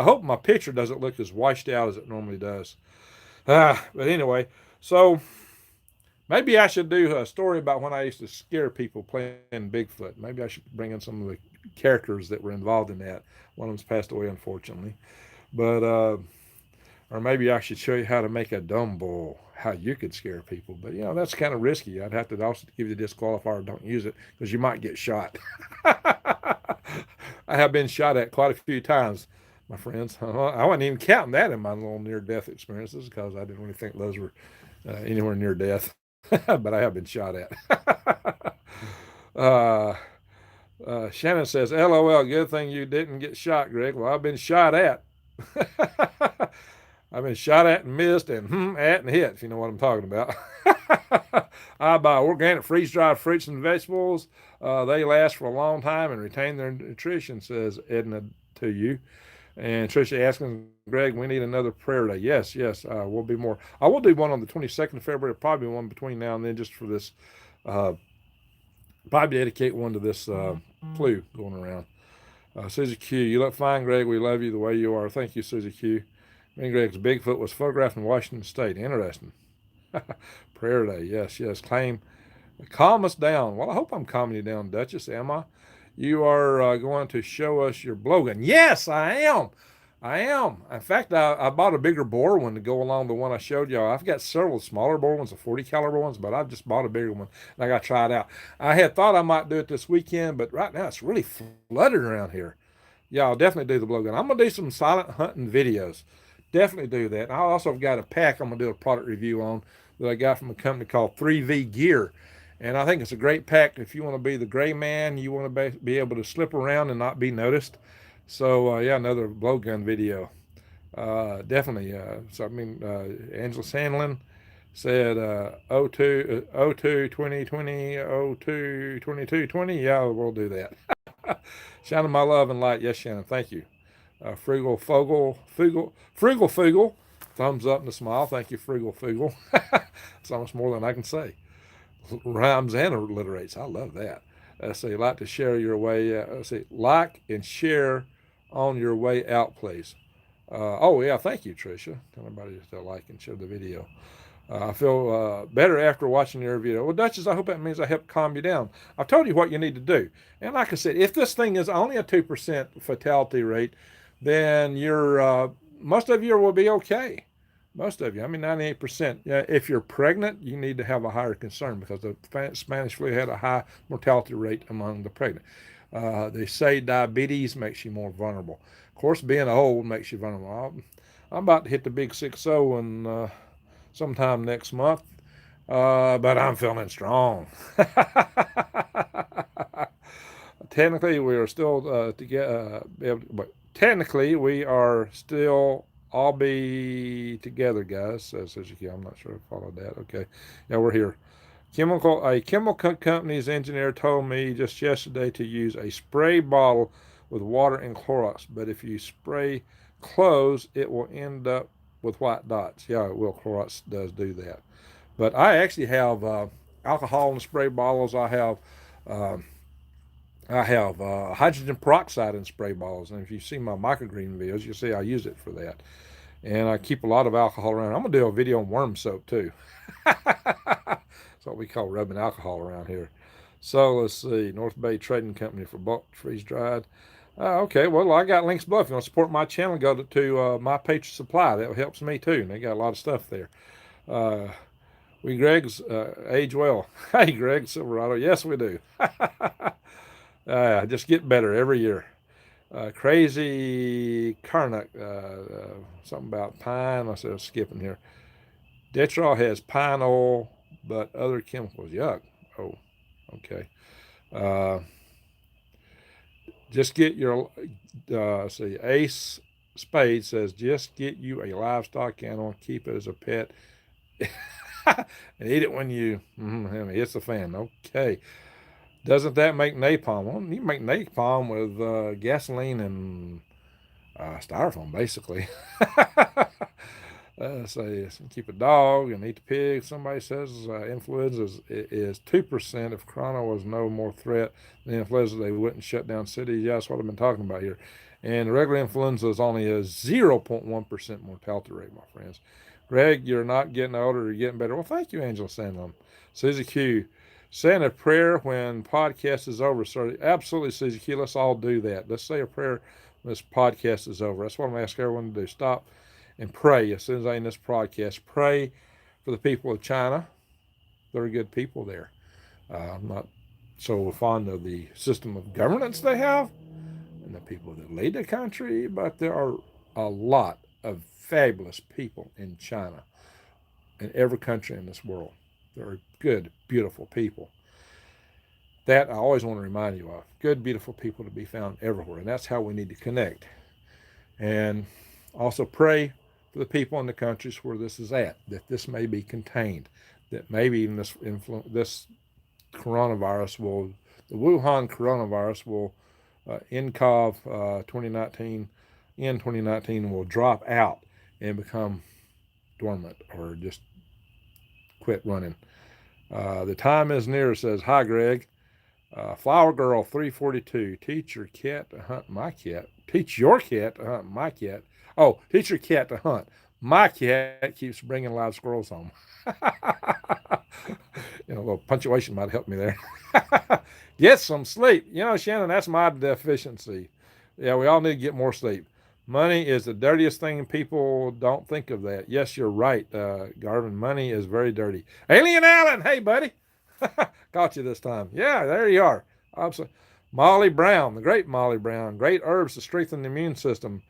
hope my picture doesn't look as washed out as it normally does. But anyway, so maybe I should do a story about when I used to scare people playing Bigfoot. Maybe I should bring in some of the characters that were involved in that. One of them's passed away, unfortunately. But Or maybe I should show you how to make a dumb bull, how you could scare people. But, that's kind of risky. I'd have to also give you the disqualifier, don't use it, because you might get shot. I have been shot at quite a few times, my friends. I wasn't even counting that in my little near-death experiences because I didn't really think those were anywhere near death. But I have been shot at. uh, Shannon says, LOL, good thing you didn't get shot, Greg. Well, I've been shot at. I've been shot at and missed and at and hit, if you know what I'm talking about. I buy organic freeze-dried fruits and vegetables. They last for a long time and retain their nutrition, says Edna to you. And Tricia asking, Greg, we need another prayer day. Yes, we'll be more. I will do one on the 22nd of February, probably one between now and then just for this, probably dedicate one to this flu going around. Susie Q, you look fine, Greg. We love you the way you are. Thank you, Susie Q. Me and Greg's Bigfoot was photographed in Washington State. Interesting. Prayer day, yes. Calm us down. Well, I hope I'm calming you down, Duchess. Am I? You are going to show us your blowgun. Yes, I am. In fact, I bought a bigger bore one to go along the one I showed y'all. I've got several smaller bore ones, the 40 caliber ones, but I've just bought a bigger one and I got to try it out. I had thought I might do it this weekend, but right now it's really flooded around here. Yeah, I'll definitely do the blowgun. I'm going to do some silent hunting videos. Definitely do that. I also have got a pack I'm going to do a product review on that I got from a company called 3V Gear. And I think it's a great pack if you want to be the gray man, you want to be able to slip around and not be noticed. So, another blowgun video. Definitely. Angela Sandlin said 02, 2020, 02, 2220. Yeah, we'll do that. Shining my love and light. Yes, Shannon, thank you. Frugal Fugel, thumbs up and a smile. Thank you, Frugal Fugel. It's almost more than I can say. Rhymes and alliterates. I love that. Let's see, like to share your way. Like and share on your way out, please. Thank you, Tricia. Tell everybody to like and share the video. I feel better after watching your video. Well, Duchess, I hope that means I helped calm you down. I've told you what you need to do. And like I said, if this thing is only a 2% fatality rate, then most of you will be okay. Most of you, 98%. If you're pregnant, you need to have a higher concern because the Spanish flu had a high mortality rate among the pregnant. They say diabetes makes you more vulnerable. Of course, being old makes you vulnerable. I'm about to hit the big 6-0 and sometime next month, but I'm feeling strong. Technically, we are still but technically we are still all be together, guys. Says I'm not sure I followed that. Okay, yeah, we're here. A chemical company's engineer told me just yesterday to use a spray bottle with water and Clorox, but if you spray clothes, it will end up with white dots. Yeah, it will. Clorox does do that. But I actually have alcohol in the spray bottles. I have hydrogen peroxide in spray bottles, and if you see my microgreen videos, you'll see I use it for that. And I keep a lot of alcohol around. I'm gonna do a video on worm soap too. That's what we call rubbing alcohol around here. So let's see, North Bay Trading Company for bulk freeze dried. Okay, well, I got links below. If you want to support my channel, go to My Patriot Supply. That helps me too. And they got a lot of stuff there. We Greg's age well. Hey, Greg Silverado. Yes, we do. Just get better every year. Crazy Karnak. Something about pine. I said skipping here. Detrol has pine oil, but other chemicals. Yuck. Oh, okay. Just get your, Ace Spade says, just get you a livestock animal, keep it as a pet, and eat it when you, hits the fan. Okay. Doesn't that make napalm? Well, you make napalm with gasoline and styrofoam, basically. Say keep a dog and eat the pig. Somebody says influenza is 2%. If corona was no more threat than influenza, they wouldn't shut down cities. Yeah, that's what I've been talking about here. And regular influenza is only a 0.1% mortality rate, my friends. Greg, you're not getting older, you're getting better. Well, thank you, Angela Sandlin. Susie Q, saying a prayer when podcast is over. So absolutely, Susie Q, let's all do that. Let's say a prayer when this podcast is over. That's what I'm asking everyone to do. Stop and pray. As soon as I end this broadcast, pray for the people of China. They're good people there. I'm not so fond of the system of governance they have and the people that lead the country, but there are a lot of fabulous people in China, in every country in this world. There are good, beautiful people. That I always want to remind you of. Good, beautiful people to be found everywhere, and that's how we need to connect. And also pray for the people in the countries where this is at, that this may be contained, that maybe even this coronavirus will, the Wuhan coronavirus will NCOV 2019, in 2019 will drop out and become dormant or just quit running. The time is near, says, hi, Greg. Flower Girl 342, teach your cat to hunt my cat. Teach your cat to hunt my cat. Oh, teach your cat to hunt. My cat keeps bringing live squirrels home. A little punctuation might help me there. Get some sleep. Shannon, that's my deficiency. Yeah, we all need to get more sleep. Money is the dirtiest thing, and people don't think of that. Yes, you're right, Garvin. Money is very dirty. Alien Allen, hey, buddy. Got you this time. Yeah, there you are. Absolutely. Molly Brown, the great Molly Brown. Great herbs to strengthen the immune system.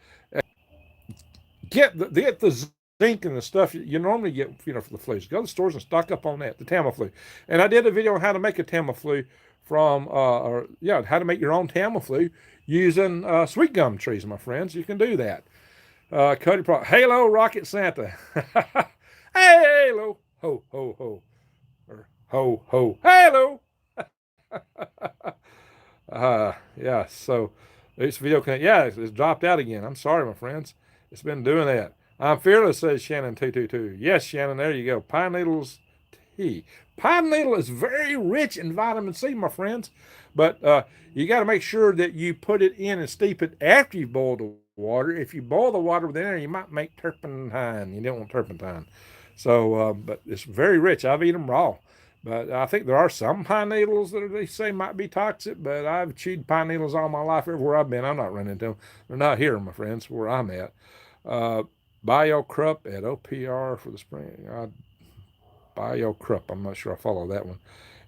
Get the zinc and the stuff you normally get, for the flus. Go to the stores and stock up on that, the Tamiflu. And I did a video on how to make a Tamiflu from, how to make your own Tamiflu using sweet gum trees, my friends. You can do that. Cody Pro, Halo Rocket Santa. Halo, ho, ho, ho. Or ho, ho, halo. So this video it's dropped out again. I'm sorry, my friends. It's been doing that. I'm fearless, says Shannon222. Yes, Shannon, there you go. Pine needles tea. Pine needle is very rich in vitamin C, my friends. But you got to make sure that you put it in and steep it after you boil the water. If you boil the water within there, you might make turpentine. You don't want turpentine. So, but it's very rich. I've eaten them raw. But I think there are some pine needles that they say might be toxic, but I've chewed pine needles all my life everywhere I've been. I'm not running into them. They're not here, my friends, where I'm at. BioCrup at OPR for the spring. BioCrup, I'm not sure I follow that one.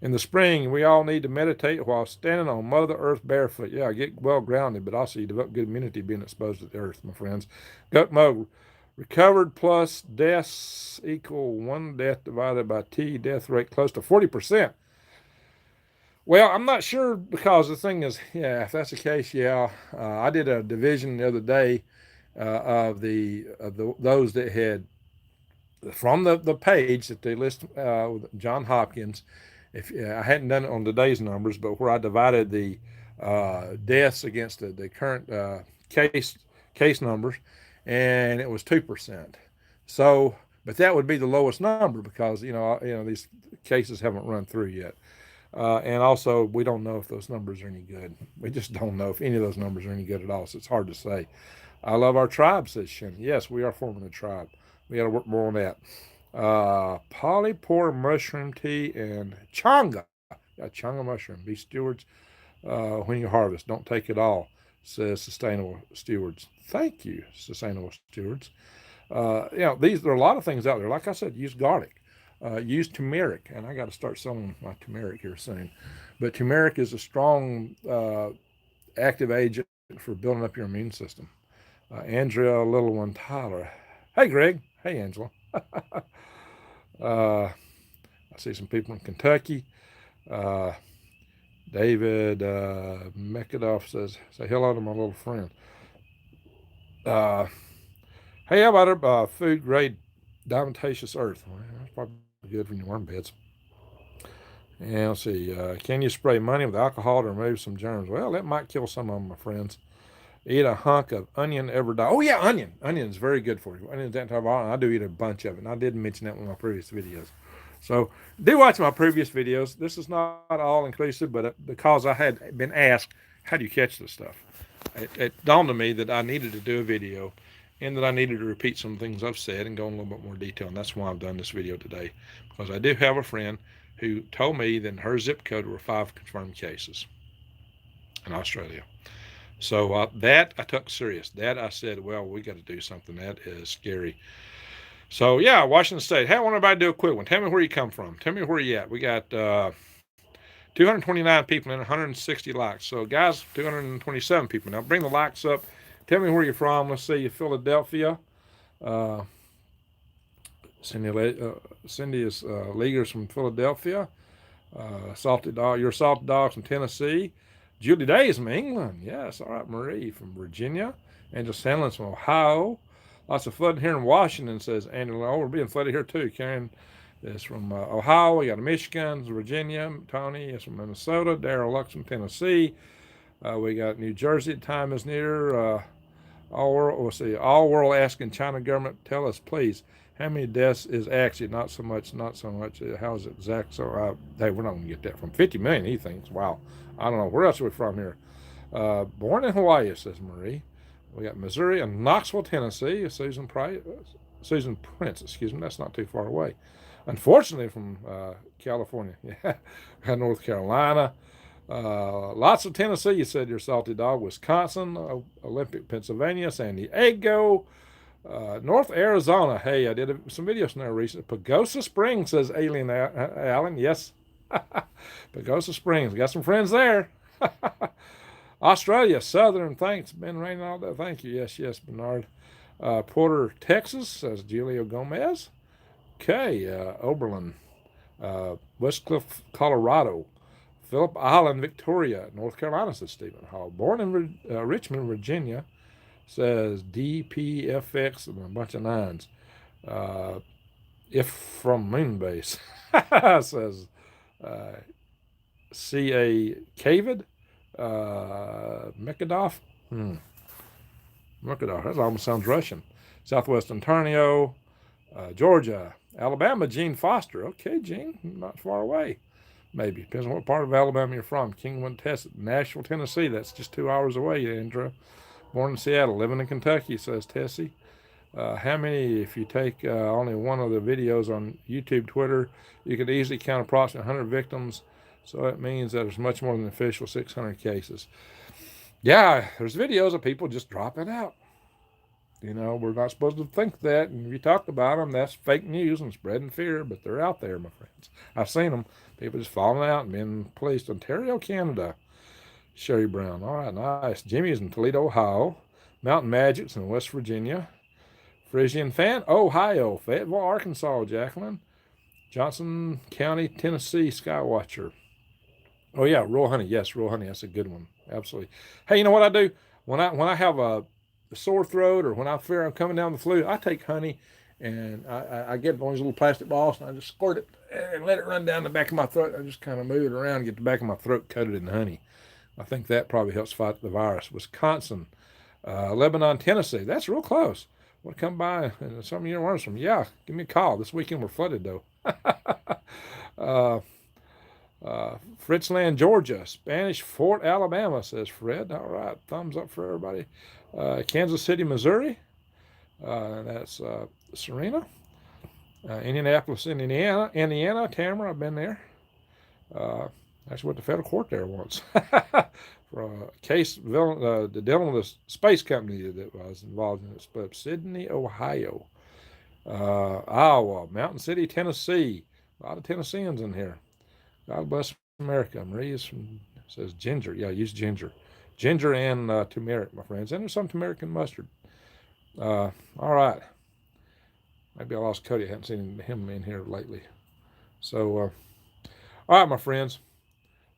In the spring, we all need to meditate while standing on Mother Earth barefoot. Yeah, get well grounded, but also you develop good immunity being exposed to the earth, my friends. Gut mode. Recovered plus deaths equal 1 death divided by T, death rate close to 40%. Well, I'm not sure, because the thing is, if that's the case, I did a division the other day of those that had, from the page that they list with John Hopkins. If I hadn't done it on today's numbers, but where I divided the deaths against the current case numbers, and it was 2%. So, but that would be the lowest number, because these cases haven't run through yet, and also we don't know if those numbers are any good. We just don't know if any of those numbers are any good at all. So it's hard to say. I love our tribe, says Shannon. Yes, we are forming a tribe. We got to work more on that. Polypore mushroom tea and changa. Yeah, changa mushroom. Be stewards when you harvest. Don't take it all, says Sustainable Stewards. Thank you, Sustainable Stewards. There are a lot of things out there. Like I said, use garlic. Use turmeric. And I got to start selling my turmeric here soon. But turmeric is a strong active agent for building up your immune system. Andrea, little one, Tyler. Hey, Greg. Hey, Angela. I see some people in Kentucky. David Mekadoff says, say hello to my little friend. Hey, how about our food grade diatomaceous earth? Well, that's probably good for your worm beds. And let's see, can you spray money with alcohol to remove some germs? Well, that might kill some of them, my friends. Eat a hunk of onion every day. Oh, yeah, onion. Onion is very good for you. Onion's antibiotic. I do eat a bunch of it, and I did mention that in one of my previous videos. So do watch my previous videos. This is not all inclusive, but because I had been asked, how do you catch this stuff? It dawned on me that I needed to do a video, and that I needed to repeat some things I've said and go in a little bit more detail. And that's why I've done this video today, because I do have a friend who told me that in her zip code were 5 confirmed cases in Australia. So that I took serious. That I said, well, we got to do something. That is scary. So yeah, Washington State. Hey, I want everybody to do a quick one. Tell me where you come from. Tell me where you at. We got 229 people and 160 likes. So guys, 227 people. Now bring the likes up. Tell me where you're from. Let's see, Philadelphia. Uh, Cindy is Leaguers from Philadelphia. Salted Dog, your Salted Dogs from Tennessee. Julie Day is from England. Yes, all right. Marie from Virginia. Angel Sandlin's from Ohio. Lots of flooding here in Washington, says Angela. Oh, we're being flooded here too. Karen is from Ohio. We got Michigan, Virginia. Tony is from Minnesota. Daryl Lux from Tennessee. We got New Jersey. Time is near. All world, we'll see. All world asking China government, tell us please, how many deaths is actually not so much. How is it exact? So, hey, we're not going to get that from 50 million. He thinks, wow. I don't know. Where else are we from here? Born in Hawaii, says Marie. We got Missouri and Knoxville, Tennessee. Susan Prince, excuse me. That's not too far away. Unfortunately, from California. Yeah, North Carolina. Lots of Tennessee, you said, your salty dog. Wisconsin, Olympic, Pennsylvania, San Diego, North Arizona. Hey, I did some videos from there recently. Pagosa Springs, says Alien Allen. Yes. Pagosa Springs. Got some friends there. Australia, Southern, thanks. Been raining all day. Thank you. Yes, Bernard. Porter, Texas, says Julio Gomez. Okay, Oberlin, Westcliff, Colorado. Phillip Island, Victoria, North Carolina, says Stephen Hall. Born in Richmond, Virginia, says DPFX, and a bunch of nines. If from Moonbase, says C.A. Cavid, Mekadoff. Mekadoff, that almost sounds Russian. Southwest Ontario, Georgia, Alabama, Gene Foster. Okay, Gene, not far away. Maybe. Depends on what part of Alabama you're from. Kingwood, Nashville, Tennessee. That's just 2 hours away, Andrew. Born in Seattle, living in Kentucky, says Tessie. How many, if you take only one of the videos on YouTube, Twitter, you could easily count approximately 100 victims. So that means that there's much more than the official 600 cases. Yeah, there's videos of people just dropping out. You know, we're not supposed to think that. And if you talk about them, that's fake news and spreading fear, but they're out there, my friends. I've seen them. People just falling out and being policed. Ontario, Canada. Sherry Brown. All right, nice. Jimmy's in Toledo, Ohio. Mountain Magics in West Virginia. Frisian Fan, Ohio. Fayetteville, Arkansas, Jacqueline. Johnson County, Tennessee, Skywatcher. Oh, yeah, Rural Honey. Yes, Rural Honey. That's a good one. Absolutely. Hey, you know what I do? When I have a sore throat or when I fear I'm coming down the flu, I take honey and I get one of these little plastic balls and I just squirt it and let it run down the back of my throat. I just kind of move it around and get the back of my throat coated in honey. I think that probably helps fight the virus. Wisconsin, Lebanon, Tennessee. That's real close. Want to come by and some of your ones from? Yeah, give me a call. This weekend we're flooded though. Fritzland, Georgia. Spanish Fort, Alabama, says Fred. All right, thumbs up for everybody. Kansas City, Missouri. That's Serena. Indianapolis, Indiana. Tamara, I've been there. Actually went to federal court there once for a case dealing with a space company that was involved in it. But Sydney, Ohio. Iowa, Mountain City, Tennessee. A lot of Tennesseans in here. God bless America. Marie says ginger. Yeah, use ginger. Ginger and turmeric, my friends. And there's some turmeric and mustard. All right. Maybe I lost Cody. I haven't seen him in here lately. So, all right, my friends.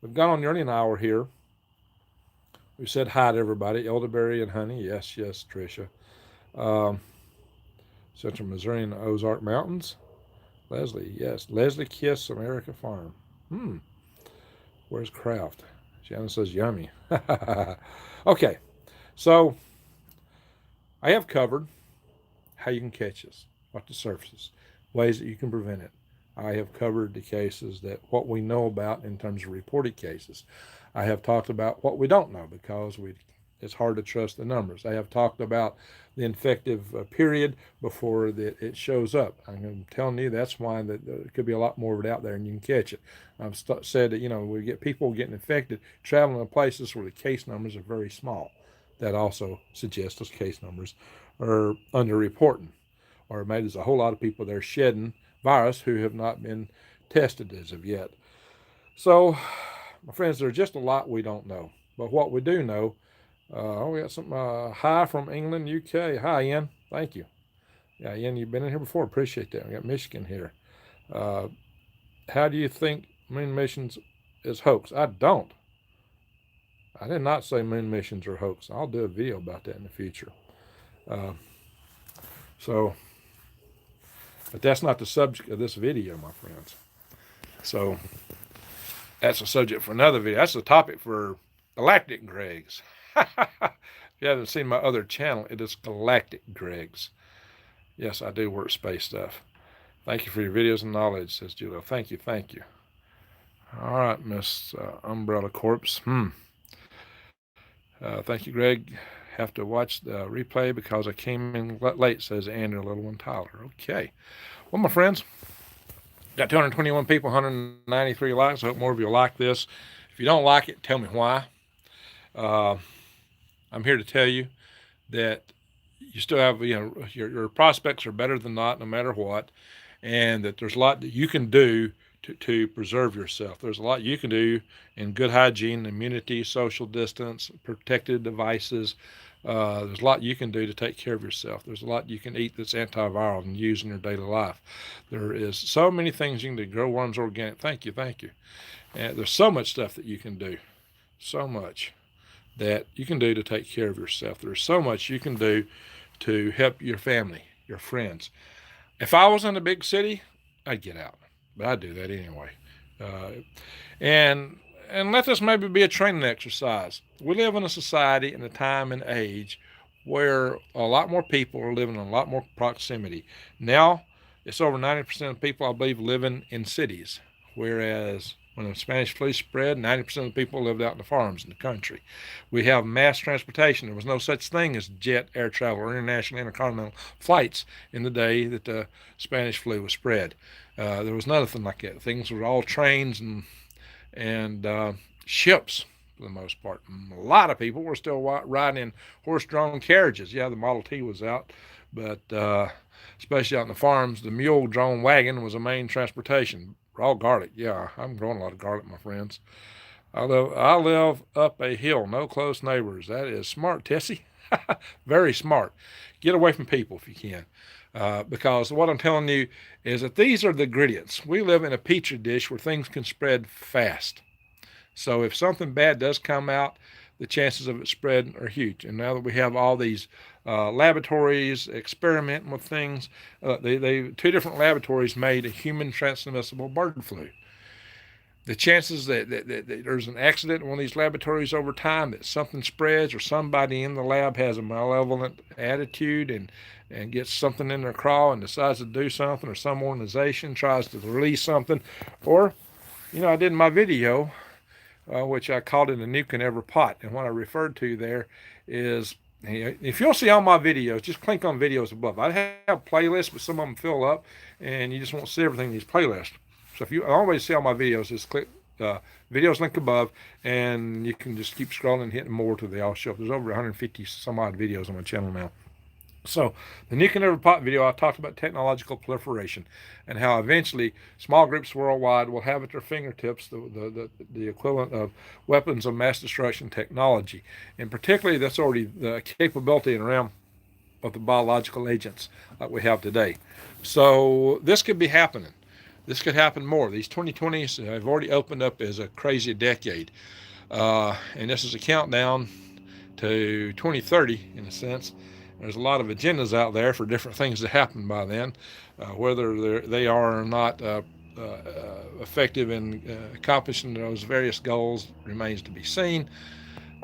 We've gone on nearly an hour here. We said hi to everybody. Elderberry and honey. Yes, Tricia. Central Missouri and the Ozark Mountains. Leslie, yes. Leslie Kiss, America Farm. Where's Kraft? Shannon says yummy. Okay, so I have covered how you can catch this, what the surfaces, ways that you can prevent it. I have covered the cases that what we know about in terms of reported cases. I have talked about what we don't know because it's hard to trust the numbers. I have talked about the infective period before it shows up. I'm telling you that's why there could be a lot more of it out there and you can catch it. I've said that we get people getting infected traveling to places where the case numbers are very small. that also suggests those case numbers are underreporting, or maybe there's a whole lot of people there shedding virus who have not been tested as of yet. So, my friends, there's just a lot we don't know. But what we do know, we got some hi from England, UK. Hi, Ian. Thank you. Yeah, Ian, you've been in here before. Appreciate that. We got Michigan here. How do you think moon missions is hoax? I don't. I did not say moon missions are hoax. I'll do a video about that in the future. But that's not the subject of this video, my friends. So that's a subject for another video. That's a topic for Galactic Gregs. If you haven't seen my other channel, it is Galactic Gregs. Yes, I do work space stuff. Thank you for your videos and knowledge, says Julio. Thank you, thank you. All right, Miss Umbrella Corpse. Thank you, Greg. Have to watch the replay because I came in late, says Andrew Little and Tyler. Okay. Well, my friends, got 221 people, 193 likes. I hope more of you like this. If you don't like it, tell me why. I'm here to tell you that you still have, your prospects are better than not, no matter what, and that there's a lot that you can do to preserve yourself. There's a lot you can do in good hygiene, immunity, social distance, protected devices. There's a lot you can do to take care of yourself. There's a lot you can eat that's antiviral and use in your daily life. There is so many things you can do. Grow worms organic. Thank you, thank you. And there's so much stuff that you can do. So much that you can do to take care of yourself. There's so much you can do to help your family, your friends. If I was in a big city, I'd get out. But I do that anyway. And let this maybe be a training exercise. We live in a society and a time and age where a lot more people are living in a lot more proximity. Now, it's over 90% of people, I believe, living in cities, whereas when the Spanish flu spread, 90% of the people lived out in the farms in the country. We have mass transportation. There was no such thing as jet air travel or international intercontinental flights in the day that the Spanish flu was spread. There was nothing like that. Things were all trains and ships for the most part. And a lot of people were still riding in horse-drawn carriages. Yeah, the Model T was out, but especially out in the farms, the mule-drawn wagon was the main transportation. Raw garlic, yeah, I'm growing a lot of garlic, my friends. I live up a hill, no close neighbors. That is smart, Tessie. Very smart. Get away from people if you can. Because what I'm telling you is that these are the ingredients. We live in a petri dish where things can spread fast. So if something bad does come out, the chances of it spreading are huge. And now that we have all these laboratories experimenting with things, two different laboratories made a human transmissible bird flu. The chances that there's an accident in one of these laboratories over time, that something spreads or somebody in the lab has a malevolent attitude and gets something in their craw and decides to do something, or some organization tries to release something, or, I did in my video, which I called it a nuke in every pot. And what I referred to there is, if you'll see all my videos, just click on videos above. I have playlists, but some of them fill up, and you just won't see everything in these playlists. So if you always see all my videos, just click videos link above, and you can just keep scrolling and hitting more till they all show up. There's over 150 some odd videos on my channel now. So the Nuke in Every Pot video, I talked about technological proliferation and how eventually small groups worldwide will have at their fingertips the equivalent of weapons of mass destruction technology. And particularly that's already the capability in the realm of the biological agents like we have today. So this could be happening. This could happen more. These 2020s have already opened up as a crazy decade. And this is a countdown to 2030 in a sense. There's a lot of agendas out there for different things to happen by then. Whether they are or not effective in accomplishing those various goals remains to be seen.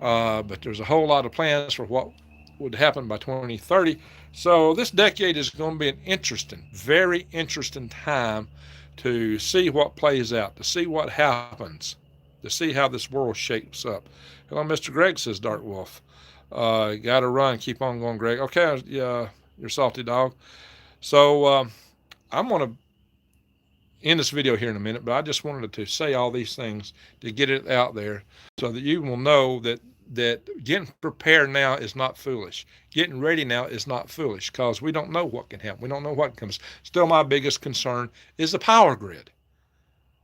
But there's a whole lot of plans for what would happen by 2030. So this decade is going to be an interesting, very interesting time to see what plays out, to see what happens, to see how this world shapes up. Hello, Mr. Greg, says Dark Wolf. Gotta run. Keep on going, Greg. Okay, you're salty dog. So I'm going to end this video here in a minute, but I just wanted to say all these things to get it out there so that you will know that that getting prepared now is not foolish. Getting ready now is not foolish because we don't know what can happen. We don't know what comes. Still, my biggest concern is the power grid.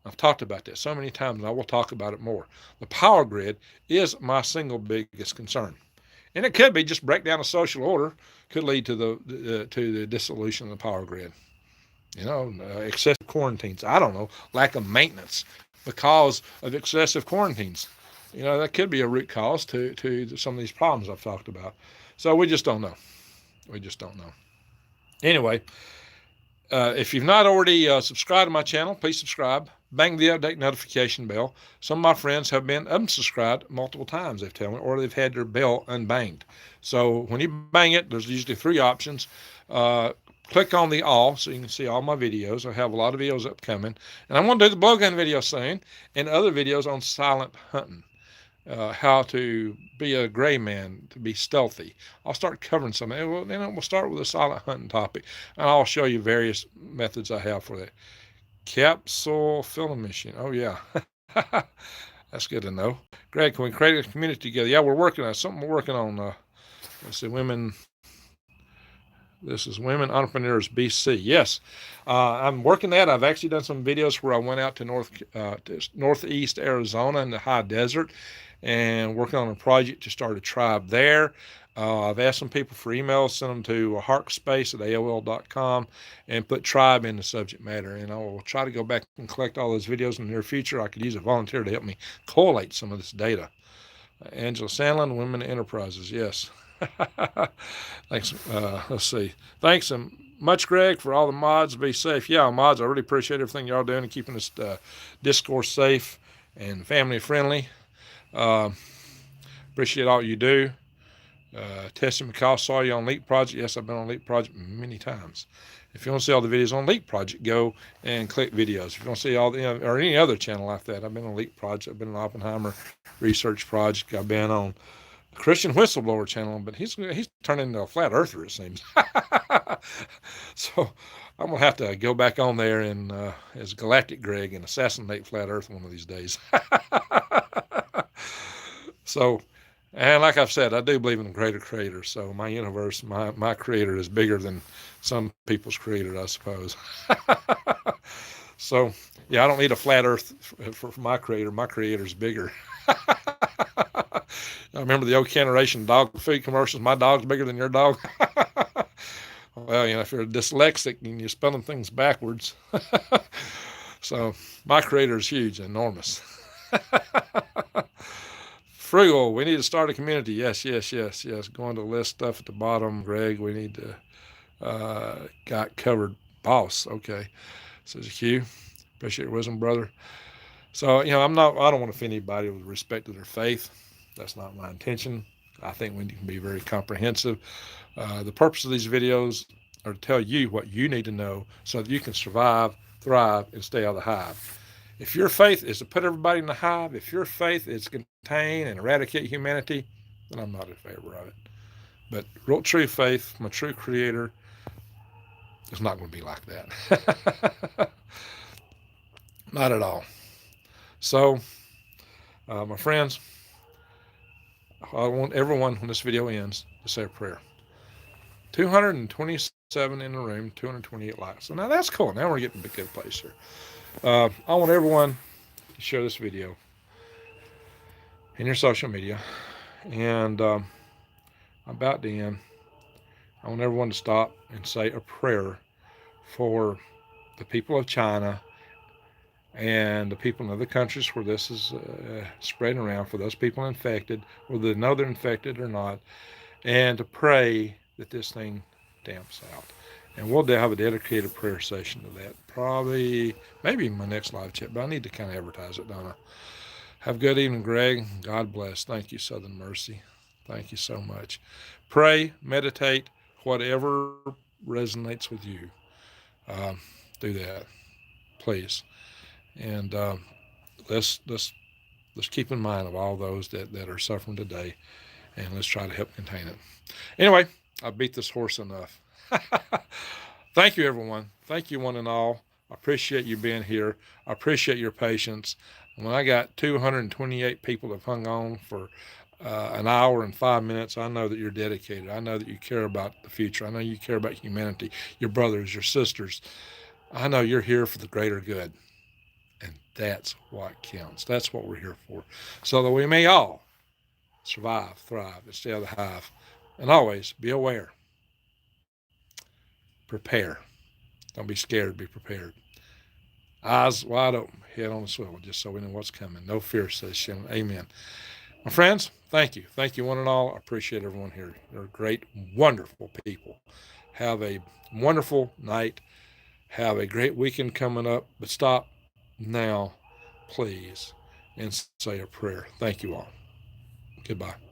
I've talked about that so many times, and I will talk about it more. The power grid is my single biggest concern. And it could be just breakdown of social order could lead to the dissolution of the power grid. Excessive quarantines. I don't know, lack of maintenance because of excessive quarantines. That could be a root cause to some of these problems I've talked about. So we just don't know. We just don't know. Anyway, if you've not already subscribed to my channel, please subscribe. Bang the update notification bell. Some of my friends have been unsubscribed multiple times, they've told me, or they've had their bell unbanged. So when you bang it, there's usually 3 options. Click on the all so you can see all my videos. I have a lot of videos upcoming. And I'm going to do the blowgun video soon and other videos on silent hunting. How to be a gray man, to be stealthy. I'll start covering some of it. We'll start with a silent hunting topic, and I'll show you various methods I have for that. Capsule filling machine. Oh, yeah. That's good to know. Greg, can we create a community together? Yeah, we're working on something. We're working on, let's see, women. This is Women Entrepreneurs BC. Yes, I'm working that. I've actually done some videos where I went out to northeast Arizona in the high desert and working on a project to start a tribe there. I've asked some people for emails, send them to harkspace@aol.com and put tribe in the subject matter. And I will try to go back and collect all those videos in the near future. I could use a volunteer to help me collate some of this data. Angela Sandlin, Women Enterprises. Yes. Thanks. Let's see. Thanks so much, Greg, for all the mods. Be safe. Yeah, mods, I really appreciate everything y'all doing and keeping this discourse safe and family friendly. Appreciate all you do. Tessie McCall, saw you on Leap Project. Yes, I've been on Leap Project many times. If you want to see all the videos on Leap Project, go and click videos. If you want to see all the, or any other channel like that, I've been on Leap Project. I've been on Oppenheimer Research Project. I've been on Christian Whistleblower channel, but he's turned into a flat earther, it seems. So I'm going to have to go back on there and as Galactic Greg and assassinate flat earth one of these days. So, and like I've said, I do believe in a greater creator. So my universe, my creator is bigger than some people's creator, I suppose. So, yeah, I don't need a flat earth for my creator. My creator's bigger. I remember the old generation dog food commercials. My dog's bigger than your dog. Well, if you're dyslexic and you're spelling things backwards. So my creator is huge, enormous. Frugal, we need to start a community. Yes. Going to list stuff at the bottom. Greg, we need to got covered. Boss, okay. Says Hugh. Appreciate your wisdom, brother. So, I don't want to offend anybody with respect to their faith. That's not my intention. I think we can be very comprehensive. The purpose of these videos are to tell you what you need to know so that you can survive, thrive, and stay out of the hive. If your faith is to put everybody in the hive, if your faith is to contain and eradicate humanity, then I'm not in favor of it. But real true faith from a true creator is not going to be like that. Not at all. So, my friends, I want everyone, when this video ends, to say a prayer. 227 in the room, 228 likes. So now that's cool. Now we're getting to a good place here. I want everyone to share this video in your social media. And I'm about to end. I want everyone to stop and say a prayer for the people of China and the people in other countries where this is spreading around, for those people infected, whether they know they're infected or not, and to pray that this thing damps out. And we'll have a dedicated prayer session to that. Probably, maybe my next live chat, but I need to kind of advertise it, don't I? Have a good evening, Greg. God bless. Thank you, Southern Mercy. Thank you so much. Pray, meditate, whatever resonates with you. Do that, please. And let's keep in mind of all those that are suffering today, and let's try to help contain it. Anyway, I beat this horse enough. Thank you, everyone. Thank you, one and all. I appreciate you being here. I appreciate your patience. When I got 228 people that hung on for an hour and 5 minutes, I know that you're dedicated. I know that you care about the future. I know you care about humanity, your brothers, your sisters. I know you're here for the greater good. And that's what counts. That's what we're here for. So that we may all survive, thrive, and stay out of the hive. And always be aware. Prepare. Don't be scared. Be prepared. Eyes wide open, head on a swivel, just so we know what's coming. No fear, says Shannon. Amen. My friends, thank you. Thank you, one and all. I appreciate everyone here. You're great, wonderful people. Have a wonderful night. Have a great weekend coming up. But stop now, please, and say a prayer. Thank you all. Goodbye.